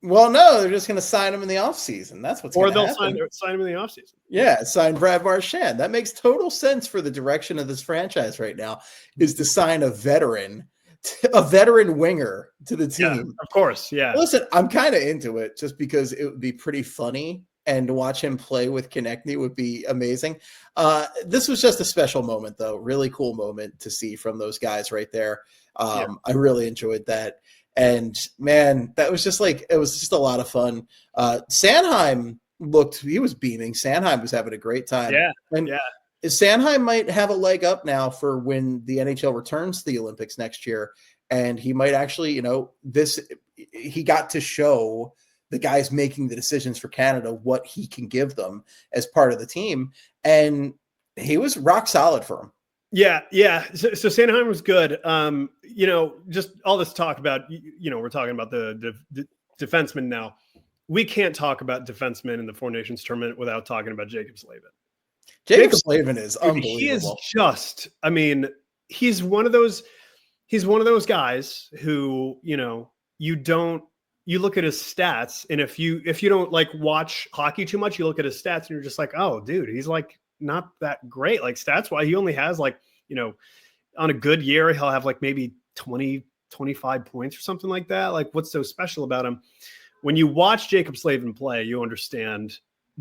Well, no, they're just going to sign him in the offseason. That's what's going to happen. Or they'll sign him in the offseason. Yeah, sign Brad Marchand. That makes total sense for the direction of this franchise right now, is to sign a veteran winger to the team. Yeah, of course, yeah. Listen, I'm kind of into it just because it would be pretty funny, and to watch him play with Konechny would be amazing. This was just a special moment, though. Really cool moment to see from those guys right there. I really enjoyed that. And man, that was just like, it was just a lot of fun. Sanheim he was beaming. Sanheim was having a great time. Yeah. And Sanheim might have a leg up now for when the NHL returns to the Olympics next year. And he might actually, you know, he got to show the guys making the decisions for Canada what he can give them as part of the team. And he was rock solid for him. Yeah. So Sanheim was good. You know, just all this talk about, you know, we're talking about the defenseman now. We can't talk about defensemen in the Four Nations tournament without talking about Jacob Slavin. Jacob Slavin is unbelievable. He is just, I mean, he's one of those guys who, you know, you look at his stats, and if you don't like watch hockey too much, you look at his stats and you're just like, oh, dude, he's like not that great. Like stats wise, he only has like, you know, on a good year, he'll have like maybe 20, 25 points or something like that. Like what's so special about him? When you watch Jacob Slavin play, you understand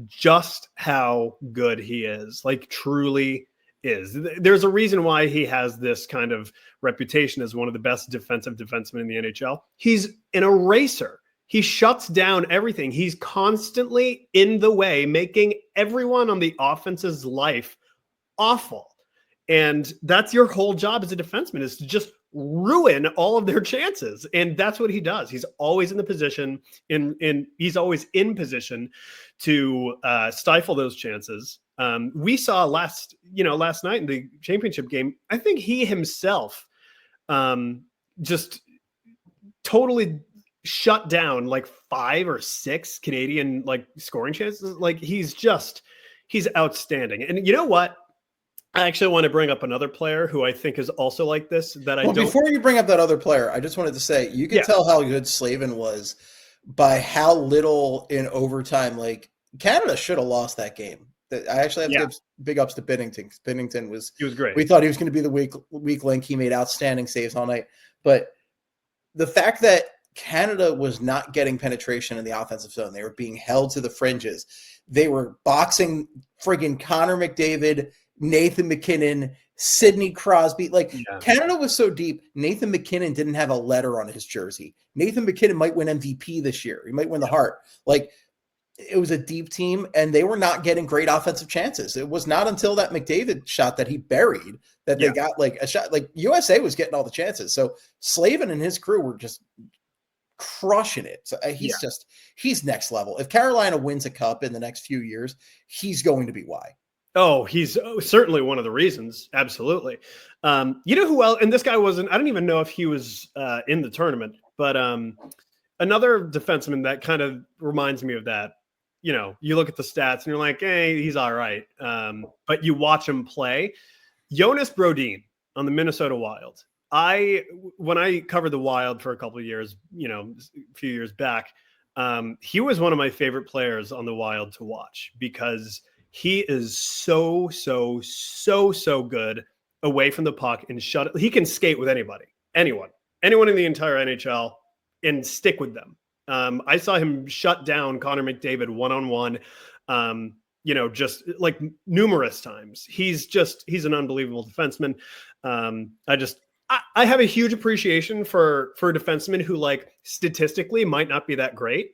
just how good he is, like truly is. There's a reason why he has this kind of reputation as one of the best defensive defensemen in the NHL. He's an eraser. He shuts down everything. He's constantly in the way, making everyone on the offense's life awful. And that's your whole job as a defenseman, is to just ruin all of their chances. And that's what he does. He's always in the position, he's always in position to stifle those chances. We saw last night in the championship game, I think he himself just totally shut down like 5 or 6 Canadian like scoring chances. Like he's outstanding. And you know what? I actually want to bring up another player who I think is also like this. Before you bring up that other player, I just wanted to say you can tell how good Slavin was by how little in overtime. Like Canada should have lost that game. I actually have to give big ups to Binnington. Binnington was great. We thought he was going to be the weak link. He made outstanding saves all night. But the fact that Canada was not getting penetration in the offensive zone, they were being held to the fringes. They were boxing friggin' Connor McDavid, Nathan McKinnon, Sidney Crosby. Canada was so deep, Nathan McKinnon didn't have a letter on his jersey. Nathan McKinnon might win MVP this year. He might win the Hart. It was a deep team, and they were not getting great offensive chances. It was not until that McDavid shot that he buried that they got a shot. USA was getting all the chances. So Slavin and his crew were just crushing it. So he's next level. If Carolina wins a cup in the next few years, he's going to be why. Oh, he's certainly one of the reasons. Absolutely. You know who else? And this guy I don't even know if he was in the tournament, but another defenseman that kind of reminds me of that. You know, you look at the stats and you're like, hey, he's all right. But you watch him play. Jonas Brodin on the Minnesota Wild. When I covered the Wild for a couple of years, you know, a few years back, he was one of my favorite players on the Wild to watch because He is so good away from the puck and shut it. He can skate with anybody, anyone in the entire NHL and stick with them. I saw him shut down Connor McDavid one-on-one, just like numerous times. He's an unbelievable defenseman. I have a huge appreciation for defensemen who, like, statistically might not be that great.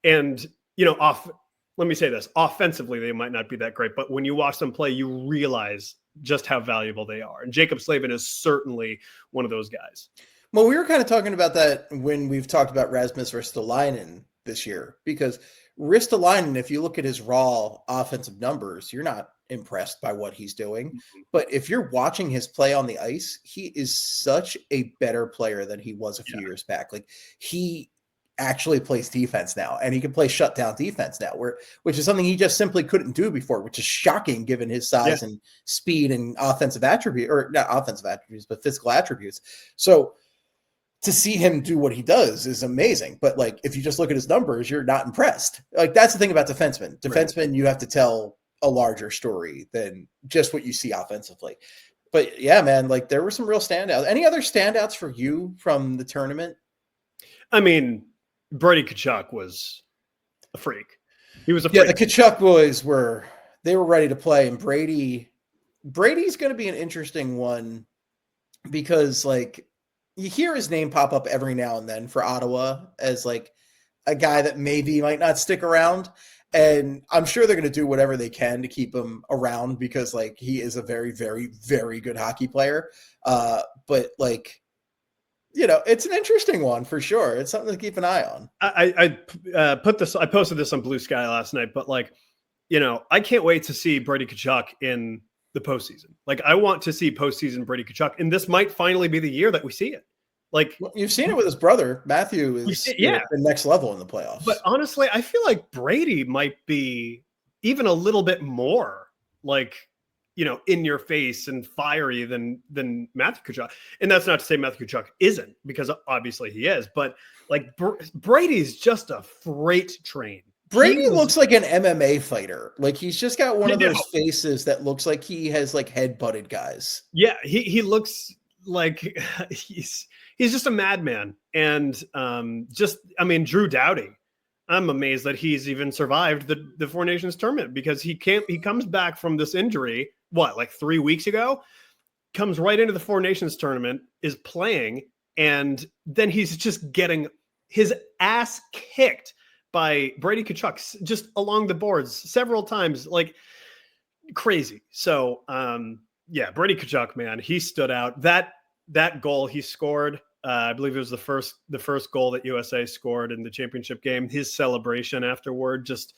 And, let me say this, offensively, they might not be that great, but when you watch them play, you realize just how valuable they are. And Jacob Slavin is certainly one of those guys. Well, we were kind of talking about that when we've talked about Rasmus Ristolainen this year, because Ristolainen, if you look at his raw offensive numbers, you're not impressed by what he's doing. Mm-hmm. But if you're watching his play on the ice, he is such a better player than he was a few years back. Like, he actually plays defense now, and he can play shutdown defense now, which is something he just simply couldn't do before, which is shocking given his size and speed and offensive attribute, or not offensive attributes, but physical attributes. So to see him do what he does is amazing. But, like, if you just look at his numbers, you're not impressed. Like, that's the thing about defensemen. Defensemen, you have to tell a larger story than just what you see offensively. But yeah, man, like, there were some real standouts. Any other standouts for you from the tournament? I mean, Brady Tkachuk was a freak. He was a freak. Yeah, the Tkachuk boys were ready to play, and Brady's going to be an interesting one because, like, you hear his name pop up every now and then for Ottawa as, like, a guy that maybe might not stick around, and I'm sure they're going to do whatever they can to keep him around because, like, he is a very, very, very good hockey player. But, like, it's an interesting one for sure. It's something to keep an eye on. I posted this on Blue Sky last night, but, like, I can't wait to see Brady Tkachuk in the postseason. Like, I want to see postseason Brady Tkachuk, and this might finally be the year that we see it. Like, well, you've seen it with his brother. Matthew is the next level in the playoffs. But honestly, I feel like Brady might be even a little bit more, like, in your face and fiery than Matthew Tkachuk. And that's not to say Matthew Tkachuk isn't, because obviously he is, but, like, Brady's just a freight train. Brady looks like an MMA fighter. Like, he's just got one of those faces that looks like he has, like, head-butted guys. Yeah, he looks like he's just a madman. And Drew Doughty, I'm amazed that he's even survived the Four Nations tournament, because he comes back from this injury, like 3 weeks ago, comes right into the Four Nations tournament, is playing, and then he's just getting his ass kicked by Brady Tkachuk just along the boards several times, like, crazy. So, Brady Tkachuk, man, he stood out. That goal he scored, I believe it was the first goal that USA scored in the championship game. His celebration afterward, just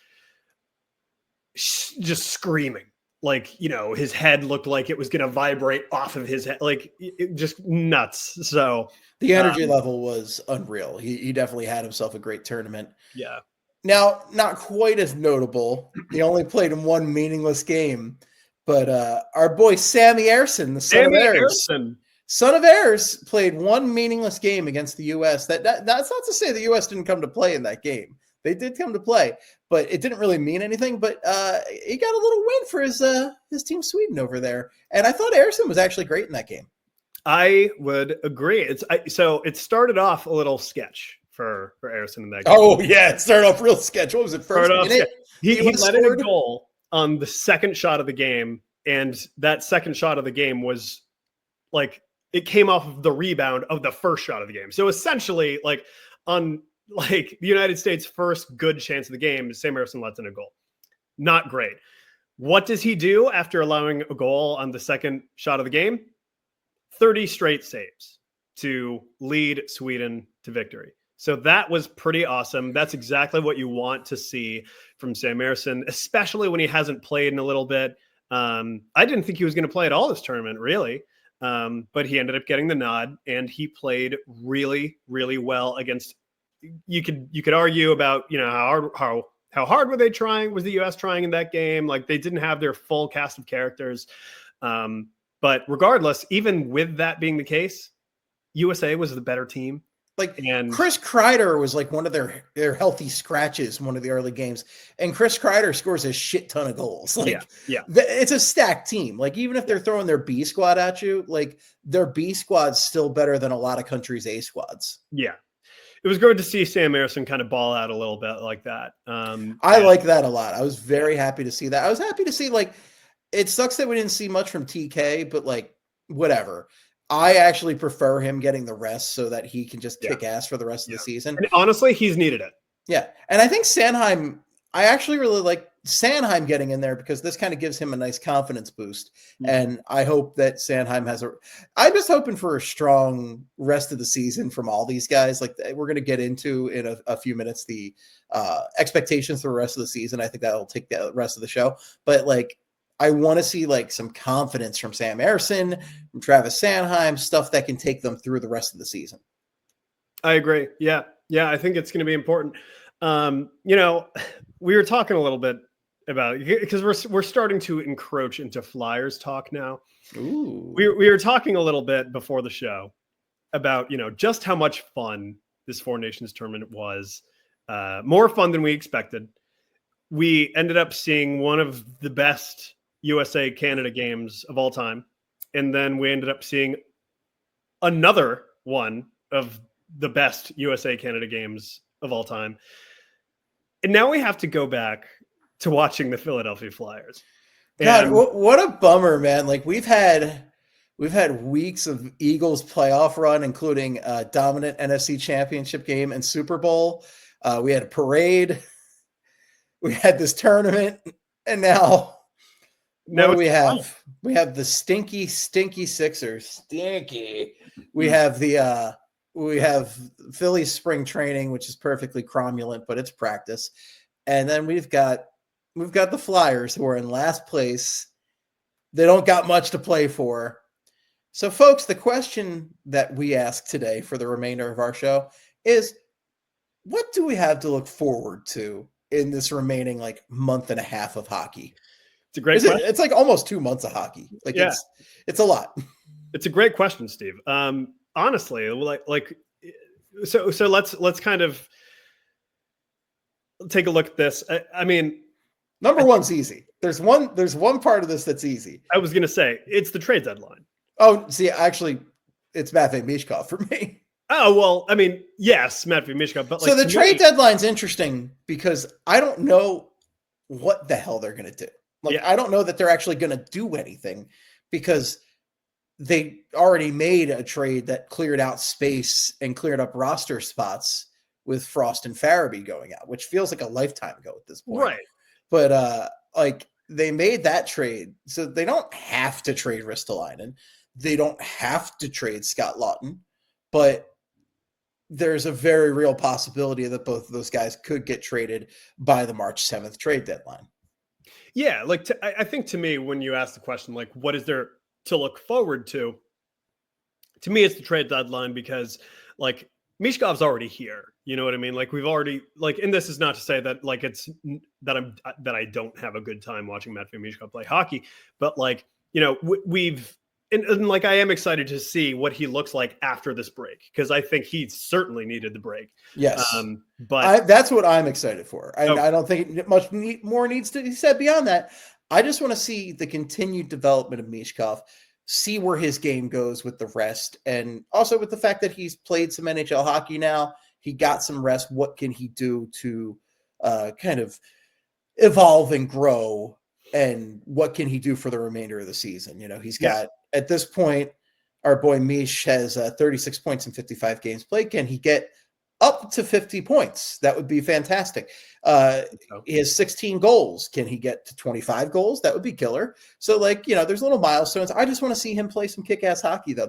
screaming, like, his head looked like it was going to vibrate off of his head, like, just nuts. So the energy level was unreal. He definitely had himself a great tournament. Yeah. Now, not quite as notable. He only played in one meaningless game, but our boy Sammy Ersson, the son of Ayers, played one meaningless game against the U.S. That's not to say the U.S. didn't come to play in that game. They did come to play, but it didn't really mean anything. But he got a little win for his team Sweden over there, and I thought Ersson was actually great in that game. I would agree. So it started off a little sketch for Ersson in that game. Oh yeah, it started off real sketch. What was it? First minute? He let in a goal on the second shot of the game, and that second shot of the game was, like, it came off of the rebound of the first shot of the game. So essentially, like, on, like, the United States' first good chance of the game, Sam Ersson lets in a goal. Not great. What does he do after allowing a goal on the second shot of the game? 30 straight saves to lead Sweden to victory. So that was pretty awesome. That's exactly what you want to see from Sam Ersson, especially when he hasn't played in a little bit. I didn't think he was going to play at all this tournament, really. But he ended up getting the nod, and he played really, really well against. You could argue about, how hard were they trying? Was the U.S. trying in that game? Like, they didn't have their full cast of characters. But regardless, even with that being the case, USA was the better team. Like And Chris Kreider was like one of their healthy scratches in one of the early games, and Chris Kreider scores a shit ton of goals. Like, it's a stacked team. Like, even if they're throwing their B squad at you, like their B squad's still better than a lot of countries' A squads. Yeah, it was good to see Sam Emerson kind of ball out a little bit like that. I like that a lot. I was very happy to see that. I was happy to see, like, it sucks that we didn't see much from TK, but like, whatever. I actually prefer him getting the rest so that he can just kick ass for the rest of the season. And honestly, he's needed it. Yeah. And I think Sanheim, I actually really like Sanheim getting in there because this kind of gives him a nice confidence boost. Mm-hmm. And I hope that Sanheim I'm just hoping for a strong rest of the season from all these guys. Like, we're going to get into in a few minutes the expectations for the rest of the season. I think that'll take the rest of the show. But like, I want to see like some confidence from Sam Emerson, from Travis Sanheim, stuff that can take them through the rest of the season. I agree. Yeah. I think it's going to be important. We were talking a little bit about, because we're starting to encroach into Flyers talk now. Ooh. We were talking a little bit before the show about, just how much fun this Four Nations tournament was. More fun than we expected. We ended up seeing one of the best USA Canada games of all time. And then we ended up seeing another one of the best USA Canada games of all time. And now we have to go back to watching the Philadelphia Flyers. God, what a bummer, man. Like, we've had weeks of Eagles playoff run, including a dominant NFC Championship game and Super Bowl. We had a parade. We had this tournament, and now what do we have? Fun. We have the stinky Sixers. Stinky. We have we have Philly spring training, which is perfectly cromulent, but it's practice. And then we've got the Flyers, who are in last place. They don't got much to play for. So, folks, the question that we ask today for the remainder of our show is, what do we have to look forward to in this remaining like month and a half of hockey? It's a great question. It's like almost 2 months of hockey. Like, it's a lot. It's a great question, Steve. Honestly, so let's kind of take a look at this. I mean, number one's easy. There's one part of this that's easy. I was going to say it's the trade deadline. Oh, see, actually, it's Matvei Michkov for me. Oh, well, I mean, yes, Matvei Michkov. But so the trade deadline's interesting because I don't know what the hell they're going to do. Like, I don't know that they're actually going to do anything because they already made a trade that cleared out space and cleared up roster spots with Frost and Farabee going out, which feels like a lifetime ago at this point. Right. But like, they made that trade, so they don't have to trade Ristolainen. They don't have to trade Scott Lawton, but there's a very real possibility that both of those guys could get traded by the March 7th trade deadline. Yeah, like I think to me, when you ask the question, like, what is there to look forward to me, it's the trade deadline because, like, Mishkov's already here. You know what I mean? Like, we've already, like, and this is not to say that, like, it's that I don't have a good time watching Matvei Michkov play hockey, but, like, we've. And like, I am excited to see what he looks like after this break, because I think he certainly needed the break. Yes. But that's what I'm excited for. I don't think much more needs to be said beyond that. I just want to see the continued development of Michkov, see where his game goes with the rest. And also with the fact that he's played some NHL hockey now, he got some rest. What can he do to kind of evolve and grow? And what can he do for the remainder of the season? He's got, at this point, our boy Mish has 36 points in 55 games played. Can he get up to 50 points? That would be fantastic. He has 16 goals. Can he get to 25 goals? That would be killer. So, like, there's little milestones. I just want to see him play some kick-ass hockey, though.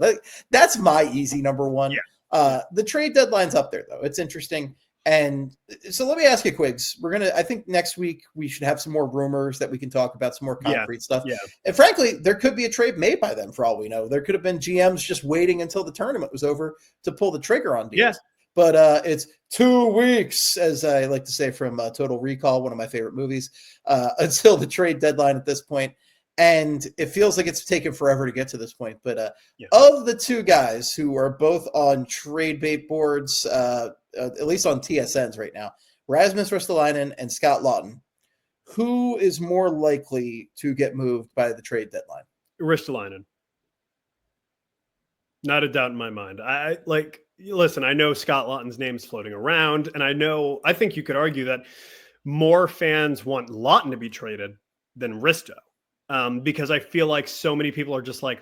That's my easy number one. Yeah. The trade deadline's up there, though. It's interesting. And so let me ask you, Quigs. I think next week we should have some more rumors that we can talk about, some more concrete stuff. Yeah. And frankly, there could be a trade made by them for all we know. There could have been GMs just waiting until the tournament was over to pull the trigger on deals. Yeah. But it's 2 weeks, as I like to say from Total Recall, one of my favorite movies, until the trade deadline at this point. And it feels like it's taken forever to get to this point. But Yeah. of the two guys who are both on trade bait boards, at least on TSNs right now, Rasmus Ristolainen and Scott Laughton, who is more likely to get moved by the trade deadline? Ristolainen. Not a doubt in my mind. Listen, I know Scott Laughton's name's floating around, and I think you could argue that more fans want Laughton to be traded than Risto. Because I feel like so many people are just like,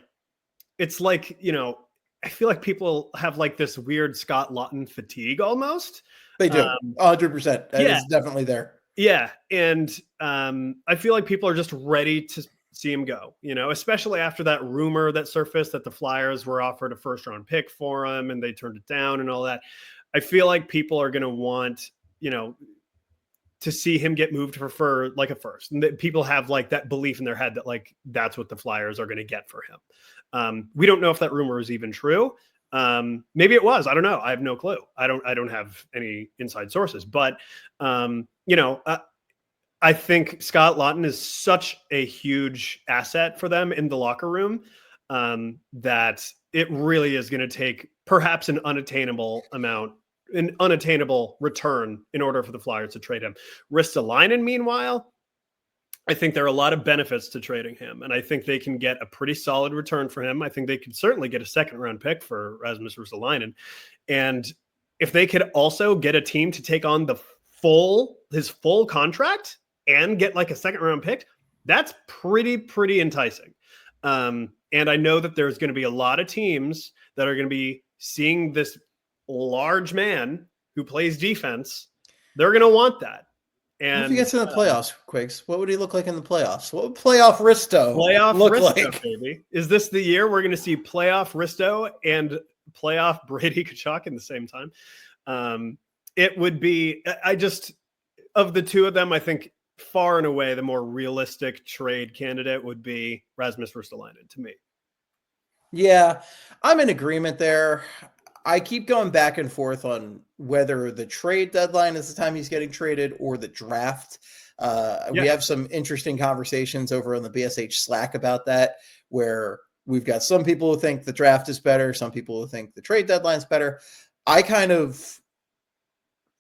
it's like, I feel like people have like this weird Scott Laughton fatigue almost. They do. 100%. That is definitely there. Yeah. And I feel like people are just ready to see him go, especially after that rumor that surfaced that the Flyers were offered a first-round pick for him and they turned it down and all that. I feel like people are going to want, to see him get moved for like a first. And that people have like that belief in their head that like, that's what the Flyers are going to get for him. We don't know if that rumor is even true. Maybe it was, I don't know. I have no clue. I don't have any inside sources, but I think Scott Laughton is such a huge asset for them in the locker room that it really is going to take perhaps an unattainable return in order for the Flyers to trade him. Ristolainen, meanwhile, I think there are a lot of benefits to trading him, and I think they can get a pretty solid return for him. I think they could certainly get a second-round pick for Rasmus Ristolainen, and if they could also get a team to take on his full contract and get like a second-round pick, that's pretty enticing. And I know that there's going to be a lot of teams that are going to be seeing this large man who plays defense. They're going to want that. And if he gets in the playoffs, Quigs, what would he look like in the playoffs? What would playoff Risto look like? Baby. Is this the year we're going to see playoff Risto and playoff Brady Tkachuk in the same time? It would be, of the two of them, I think far and away the more realistic trade candidate would be Rasmus Ristolainen to me. Yeah, I'm in agreement there. I keep going back and forth on whether the trade deadline is the time he's getting traded or the draft. We have some interesting conversations over on the BSH Slack about that, where we've got some people who think the draft is better, some people who think the trade deadline is better. I kind of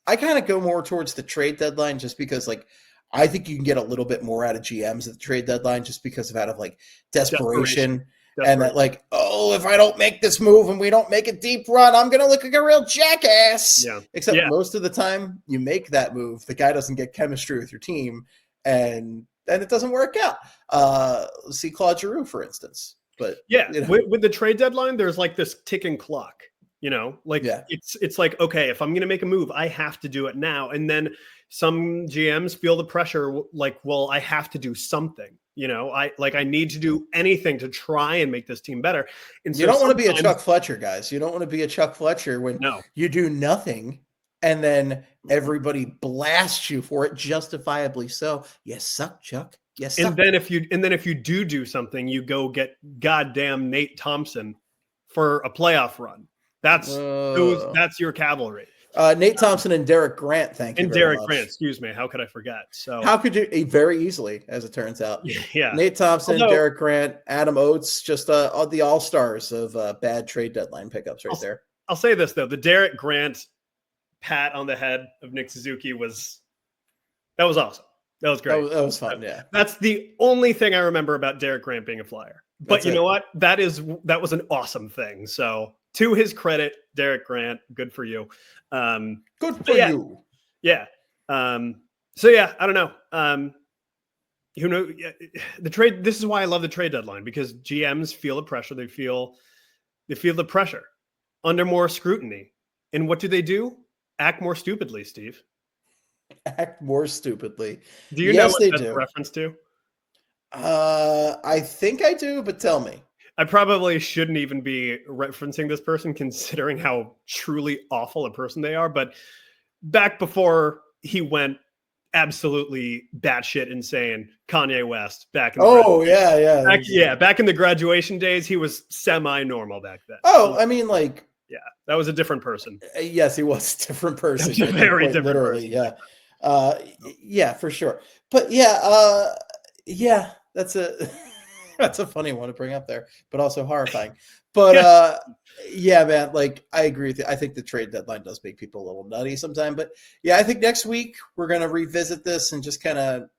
go more towards the trade deadline just because, like, I think you can get a little bit more out of GMs at the trade deadline just because of out of like desperation. And that like, oh, if I don't make this move and we don't make a deep run, I'm going to look like a real jackass. Yeah. Except most of the time you make that move, the guy doesn't get chemistry with your team and it doesn't work out. See Claude Giroux, for instance. But with the trade deadline, there's like this ticking clock, it's like, okay, if I'm going to make a move, I have to do it now. And then some GMs feel the pressure, like, well, I have to do something. I need to do anything to try and make this team better. And you don't want to be a Chuck Fletcher, guys. You don't want to be a Chuck Fletcher when you do nothing and then everybody blasts you for it, justifiably so. You suck, Chuck. Yes. And then if you do something, you go get goddamn Nate Thompson for a playoff run. That's your cavalry. Nate Thompson and Derek Grant, thank you. And Derek Grant, excuse me. How could I forget? So how could you? Very easily, as it turns out. Yeah. Nate Thompson, Derek Grant, Adam Oates, just the all-stars of bad trade deadline pickups right there. I'll say this, though. The Derek Grant pat on the head of Nick Suzuki was awesome. That was great. That was fun, yeah. That's the only thing I remember about Derek Grant being a Flyer. But you know what? That was an awesome thing. So to his credit, Derek Grant, good for you. Good for you. Yeah. So yeah, I don't know. Who knows? The trade. This is why I love the trade deadline, because GMs feel the pressure. They feel the pressure under more scrutiny. And what do? Act more stupidly, Steve. Act more stupidly. Do you know what that's a reference to? I think I do, but tell me. I probably shouldn't even be referencing this person, considering how truly awful a person they are. But back before he went absolutely batshit insane, Kanye West, back in the back in the graduation days, he was semi-normal back then. Oh, I mean, like, yeah, that was a different person. Yes, he was a different person. Very different. Literally, person. Yeah. Yeah, for sure. But yeah, that's a That's a funny one to bring up there, but also horrifying. But yeah, man, like I agree with you. I think the trade deadline does make people a little nutty sometimes. But yeah, I think next week we're gonna revisit this and just kind of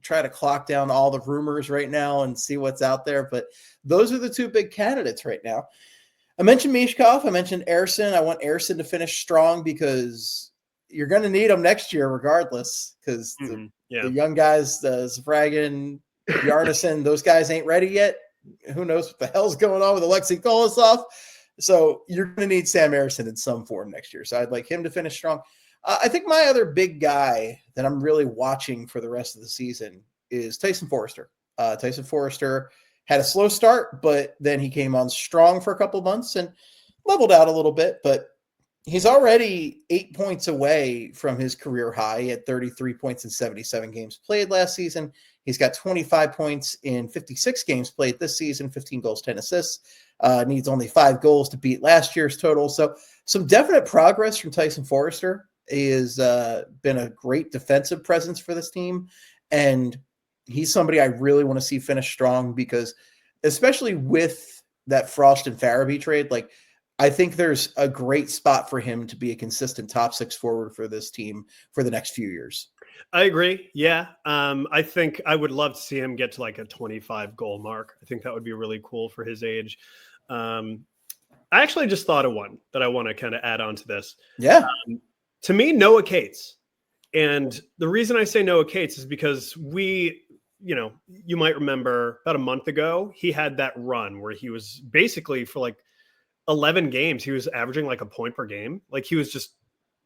try to clock down all the rumors right now and see what's out there. But those are the two big candidates right now. I mentioned Mishkov. I mentioned Ersson. I want Ersson to finish strong because you're going to need him next year regardless because the young guys, the Zvragin, Bjarnason, those guys ain't ready yet. Who knows what the hell's going on with Alexei Kolosov. So you're going to need Sam Ersson in some form next year. So I'd like him to finish strong. I think my other big guy that I'm really watching for the rest of the season is Tyson Forrester. Tyson Forrester had a slow start, but then he came on strong for a couple of months and leveled out a little bit. But he's already 8 points away from his career high at 33 points in 77 games played last season. He's got 25 points in 56 games played this season, 15 goals, 10 assists. Needs only 5 goals to beat last year's total. So some definite progress from Tyson Forrester. He has been a great defensive presence for this team. And he's somebody I really want to see finish strong because especially with that Frost and Farabee trade, like I think there's a great spot for him to be a consistent top 6 forward for this team for the next few years. I agree. Yeah. I think I would love to see him get to like a 25 goal mark. I think that would be really cool for his age. I actually just thought of one that I want to kind of add on to this. Yeah. To me, Noah Cates. And the reason I say Noah Cates is because you might remember about a month ago, he had that run where he was basically for like 11 games, he was averaging like a point per game. Like he was just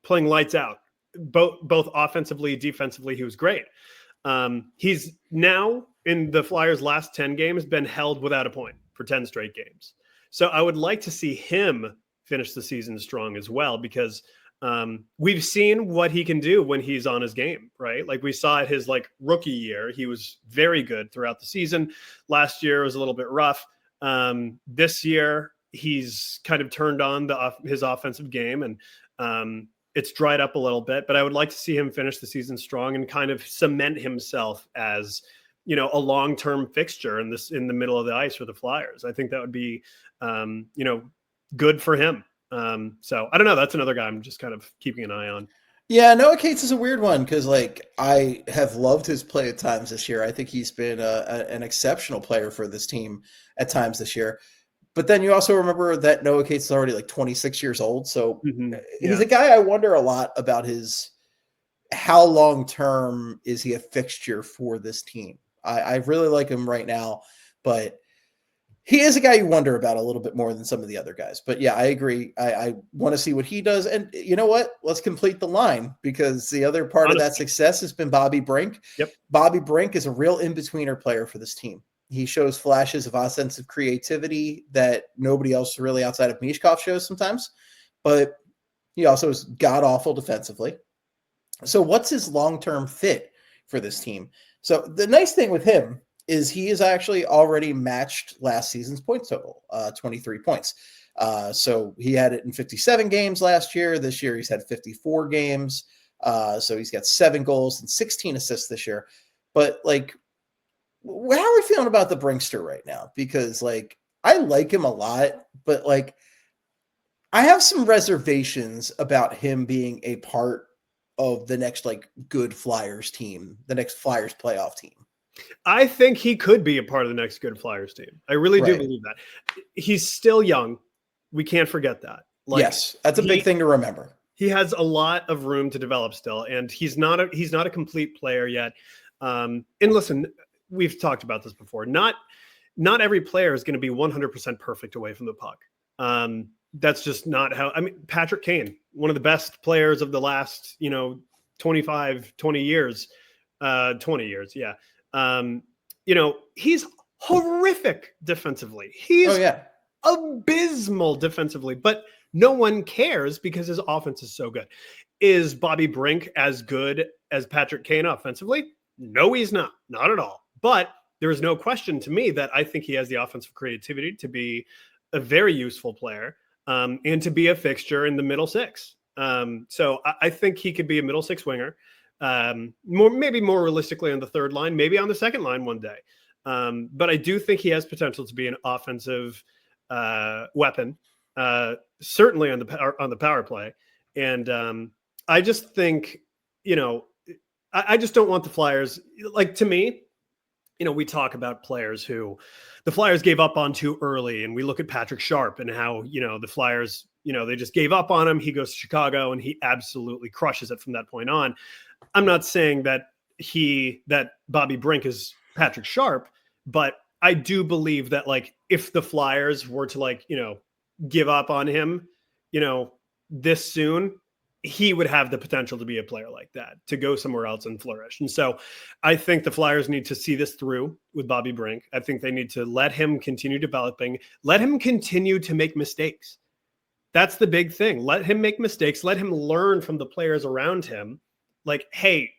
playing lights out, both offensively, defensively. He was great. He's now in the Flyers' last 10 games been held without a point for 10 straight games. So I would like to see him finish the season strong as well, because we've seen what he can do when he's on his game, right? Like we saw it his like rookie year. He was very good throughout the season. Last year was a little bit rough. This year he's kind of turned on his offensive game and it's dried up a little bit, but I would like to see him finish the season strong and kind of cement himself as, a long-term fixture in the middle of the ice for the Flyers. I think that would be, good for him. So I don't know. That's another guy I'm just kind of keeping an eye on. Yeah, Noah Cates is a weird one because, like, I have loved his play at times this year. I think he's been an exceptional player for this team at times this year. But then you also remember that Noah Cates is already like 26 years old. So he's a guy I wonder a lot about how long-term is he a fixture for this team? I really like him right now, but he is a guy you wonder about a little bit more than some of the other guys. But yeah, I agree. I want to see what he does. And you know what? Let's complete the line because the other part of that success has been Bobby Brink. Yep. Bobby Brink is a real in-betweener player for this team. He shows flashes of offensive creativity that nobody else really outside of Mishkov shows sometimes. But he also is god-awful defensively. So what's his long-term fit for this team? So the nice thing with him is he is actually already matched last season's points total, 23 points. So he had it in 57 games last year. This year he's had 54 games. So he's got 7 goals and 16 assists this year. But, like, how are we feeling about the Brinkster right now? Because, like, I like him a lot, but, like, I have some reservations about him being a part of the next, like, good Flyers team, the next Flyers playoff team. I think he could be a part of the next good Flyers team. I really do believe that. He's still young. We can't forget that. Like, yes, that's a big thing to remember. He has a lot of room to develop still, and he's not a complete player yet. And listen, we've talked about this before. Not every player is going to be 100% perfect away from the puck. That's just not how. I mean, Patrick Kane, one of the best players of the last 20 years, yeah. He's horrific defensively. He's abysmal defensively, but no one cares because his offense is so good. Is Bobby Brink as good as Patrick Kane offensively? No, he's not. Not at all. But there is no question to me that I think he has the offensive creativity to be a very useful player and to be a fixture in the middle six. So I think he could be a middle six winger. Maybe more realistically on the third line, maybe on the second line one day. But I do think he has potential to be an offensive weapon, certainly on the power play. And I just think, I just don't want the Flyers, like, to me, we talk about players who the Flyers gave up on too early. And we look at Patrick Sharp and how, the Flyers, they just gave up on him. He goes to Chicago and he absolutely crushes it from that point on. I'm not saying that Bobby Brink is Patrick Sharp, but I do believe that, like, if the Flyers were to, give up on him, this soon, he would have the potential to be a player like that, to go somewhere else and flourish. And so I think the Flyers need to see this through with Bobby Brink. I think they need to let him continue developing, let him continue to make mistakes. That's the big thing. Let him make mistakes. Let him learn from the players around him. Like, hey,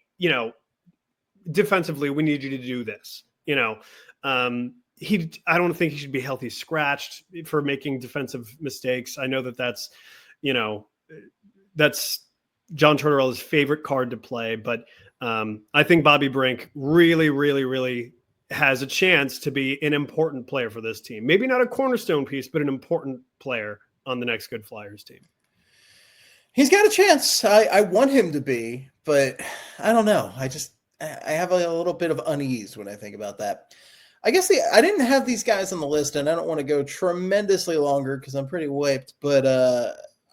defensively, we need you to do this. I don't think he should be healthy scratched for making defensive mistakes. I know that's John Tortorella's favorite card to play, but I think Bobby Brink really, really, really has a chance to be an important player for this team. Maybe not a cornerstone piece, but an important player on the next good Flyers team. He's got a chance. I want him to be, but I don't know. I have a little bit of unease when I think about that. I guess I didn't have these guys on the list, and I don't want to go tremendously longer because I'm pretty wiped, but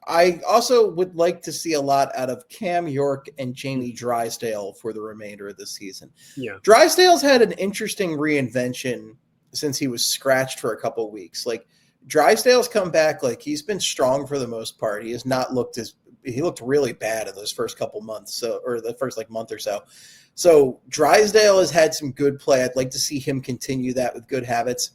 I also would like to see a lot out of Cam York and Jamie Drysdale for the remainder of the season. Yeah. Drysdale's had an interesting reinvention since he was scratched for a couple of weeks. Like, Drysdale's come back, like, he's been strong for the most part. He has not looked he looked really bad in those first couple months, or the first month or so. So Drysdale has had some good play. I'd like to see him continue that with good habits.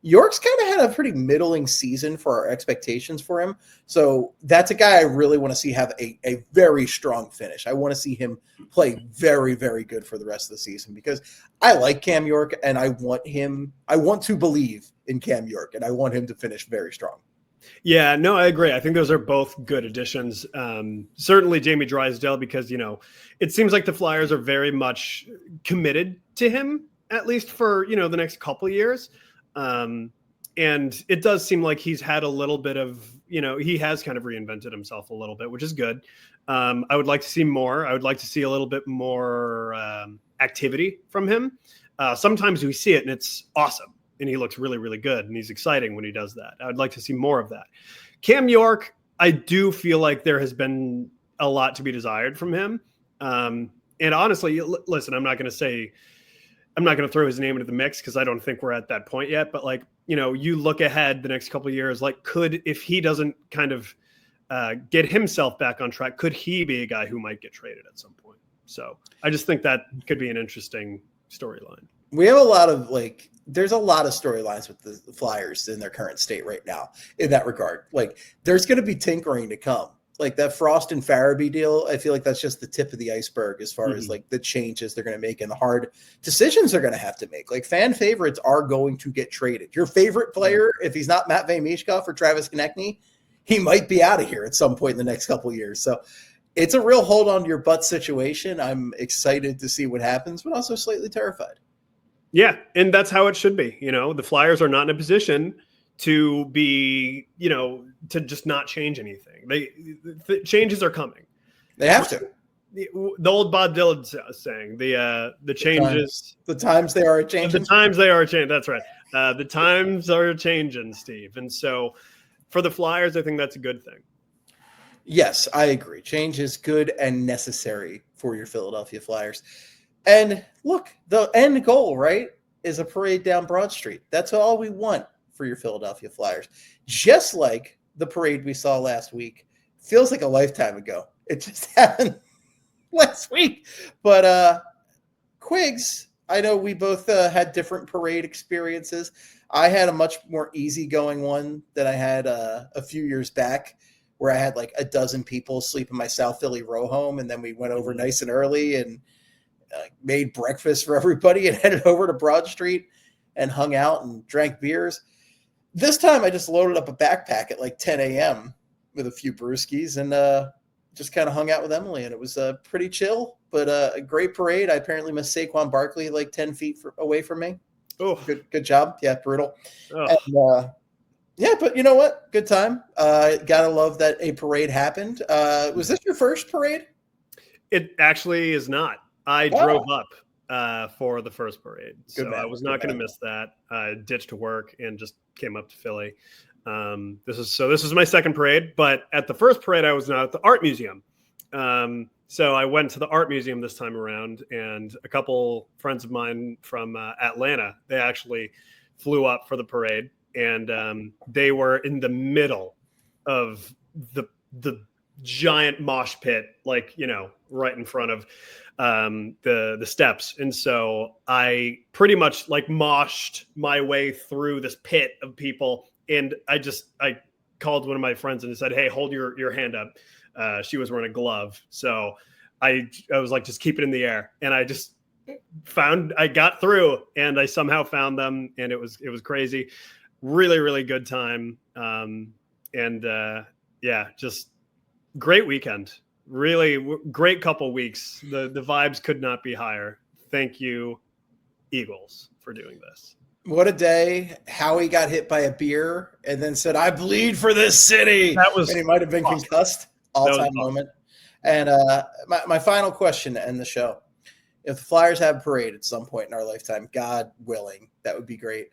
York's kind of had a pretty middling season for our expectations for him. So that's a guy I really want to see have a very strong finish. I want to see him play very, very good for the rest of the season because I like Cam York and I want to believe in Cam York and I want him to finish very strong. Yeah, no, I agree. I think those are both good additions. Certainly Jamie Drysdale, because, it seems like the Flyers are very much committed to him, at least for, the next couple of years. And it does seem like he's had a little bit of, he has kind of reinvented himself a little bit, which is good. I would like to see more. I would like to see a little bit more activity from him. Sometimes we see it and it's awesome. And he looks really, really good. And he's exciting when he does that. I would like to see more of that. Cam York, I do feel like there has been a lot to be desired from him. And honestly, listen, I'm not going to throw his name into the mix because I don't think we're at that point yet. But you look ahead the next couple of years, if he doesn't kind of get himself back on track, could he be a guy who might get traded at some point? So I just think that could be an interesting storyline. We have there's a lot of storylines with the Flyers in their current state right now in that regard. Like, there's going to be tinkering to come. Like that Frost and Farabee deal, I feel like that's just the tip of the iceberg as far as the changes they're going to make and the hard decisions they're going to have to make. Like, fan favorites are going to get traded. Your favorite player, if he's not Matvei Michkov or Travis Konechny, he might be out of here at some point in the next couple of years. So it's a real hold on to your butt situation. I'm excited to see what happens, but also slightly terrified. Yeah, and that's how it should be. The Flyers are not in a position to be, to just not change anything. The changes are coming. They have to. The old Bob Dylan saying, the changes. The times they are changing. The times they are changing. That's right. The times are changing, Steve. And so for the Flyers, I think that's a good thing. Yes, I agree. Change is good and necessary for your Philadelphia Flyers. And look, the end goal, right, is a parade down Broad Street. That's all we want for your Philadelphia Flyers. Just like the parade we saw last week. Feels like a lifetime ago. It just happened last week. But Quigs, I know we both had different parade experiences. I had a much more easygoing one than I had a few years back, where I had like a dozen people sleep in my South Philly row home, and then we went over nice and early and made breakfast for everybody and headed over to Broad Street and hung out and drank beers. This time I just loaded up a backpack at like 10 a.m. with a few brewskis and just kind of hung out with Emily, and it was pretty chill, but a great parade. I apparently missed Saquon Barkley like 10 feet away from me. Oh, Good job. Yeah, brutal. oh. And, yeah, but you know what? Good time. Gotta love that a parade happened. Was this your first parade? It actually is not. I drove Oh, up for the first parade, good so I man. was Good not going man. to miss that. I ditched work and just came up to Philly. This is my second parade, but at the first parade, I was not at the art museum. So I went to the art museum this time around, and a couple friends of mine from Atlanta, they actually flew up for the parade, and they were in the middle of the giant mosh pit, like, you know, right in front of the steps. And so I pretty much like moshed my way through this pit of people. And I called one of my friends and said, "Hey, hold your hand up." She was wearing a glove. So I was like, just keep it in the air. And I got through, and I somehow found them, and it was crazy. Really, really good time. Yeah, just great weekend. Really great couple weeks. The vibes could not be higher. Thank you, Eagles, for doing this. What a day. Howie got hit by a beer and then said, I bleed for this city. That was And he might have been awesome. concussed. That was All-time awesome. moment. And my final question to end the show. If the Flyers have a parade at some point in our lifetime, God willing, that would be great.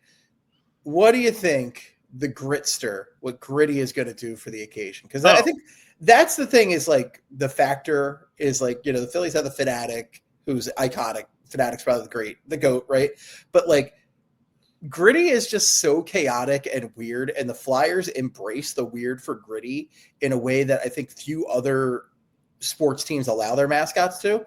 What do you think the Gritster, what Gritty is going to do for the occasion? Because I think that's the thing, is like the factor is like, you know, the Phillies have the Fanatic, who's iconic. Fanatic's probably the GOAT, right? But like Gritty is just so chaotic and weird, and the Flyers embrace the weird for Gritty in a way that I think few other sports teams allow their mascots to.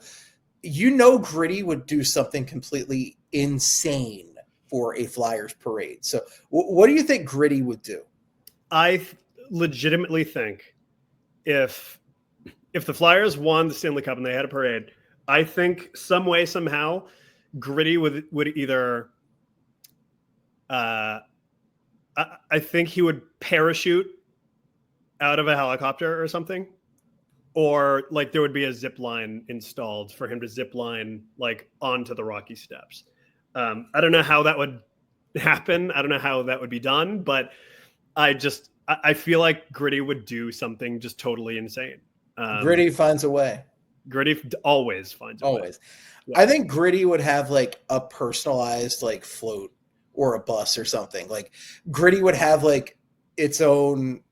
You know, Gritty would do something completely insane for a Flyers parade. So what do you think Gritty would do? I legitimately think if the Flyers won the Stanley Cup and they had a parade, I think some way, somehow, Gritty would either I think he would parachute out of a helicopter or something, or like there would be a zip line installed for him to zip line like onto the Rocky Steps. I don't know how that would happen. I don't know how that would be done, but I feel like Gritty would do something just totally insane. Gritty finds a way. Gritty always finds a way. Always. Yeah. I think Gritty would have like a personalized like float or a bus or something. Like Gritty would have like its own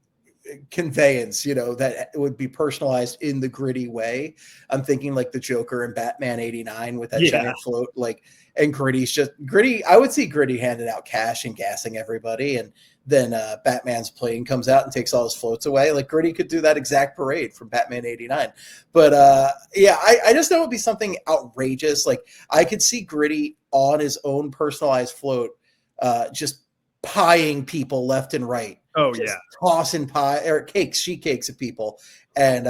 conveyance, you know, that would be personalized in the Gritty way. I'm thinking like the Joker and Batman 89 with that giant float, like, and Gritty's just Gritty. I would see Gritty handing out cash and gassing everybody, and then Batman's plane comes out and takes all his floats away. Like Gritty could do that exact parade from Batman 89. But yeah, I just know it would be something outrageous. Like I could see Gritty on his own personalized float, just pieing people left and right. Oh, just yeah. Tossing pie or sheet cakes at people. And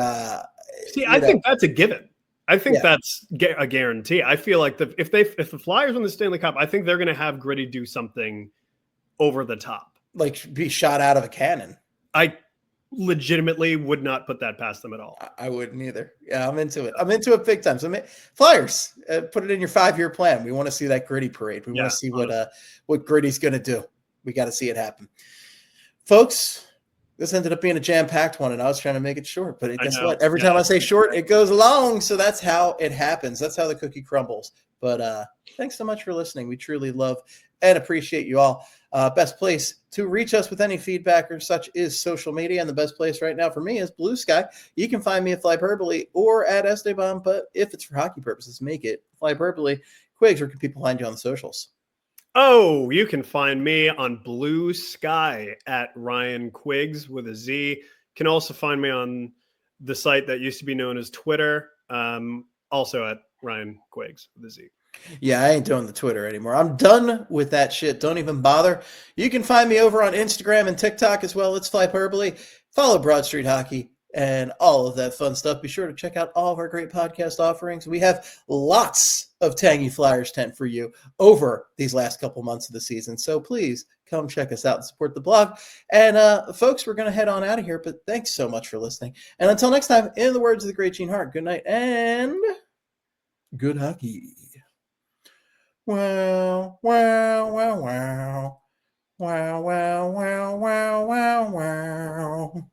see, I think that's a given. I think that's a guarantee. I feel like if the Flyers win the Stanley Cup, I think they're going to have Gritty do something over the top, like be shot out of a cannon. I legitimately would not put that past them at all. I wouldn't either. Yeah, I'm into it. I'm into it big time. So Flyers, put it in your 5-year plan. We want to see that Gritty parade. We want to see what Gritty's going to do. We got to see it happen. Folks, this ended up being a jam-packed one, and I was trying to make it short. But guess what? Every time I say short, it goes long. So that's how it happens. That's how the cookie crumbles. But thanks so much for listening. We truly love and appreciate you all. Best place to reach us with any feedback or such is social media, and the best place right now for me is Blue Sky. You can find me at Flyperbole or at Esteban, but if it's for hockey purposes, make it Flyperbole. Quigs, where can people find you on the socials? Oh, you can find me on Blue Sky at Ryan Quigs with a Z. You can also find me on the site that used to be known as Twitter, also at Ryan Quigs with a Z. Yeah, I ain't doing the Twitter anymore. I'm done with that shit. Don't even bother. You can find me over on Instagram and TikTok as well. It's Flyperbole. Follow Broad Street Hockey and all of that fun stuff. Be sure to check out all of our great podcast offerings. We have lots of Tangy Flyers tent for you over these last couple months of the season. So please come check us out and support the blog. And folks, we're going to head on out of here, but thanks so much for listening. And until next time, in the words of the great Gene Hart, good night and good hockey. Wow, wow, wow, wow. Wow, wow, wow, wow, wow, wow.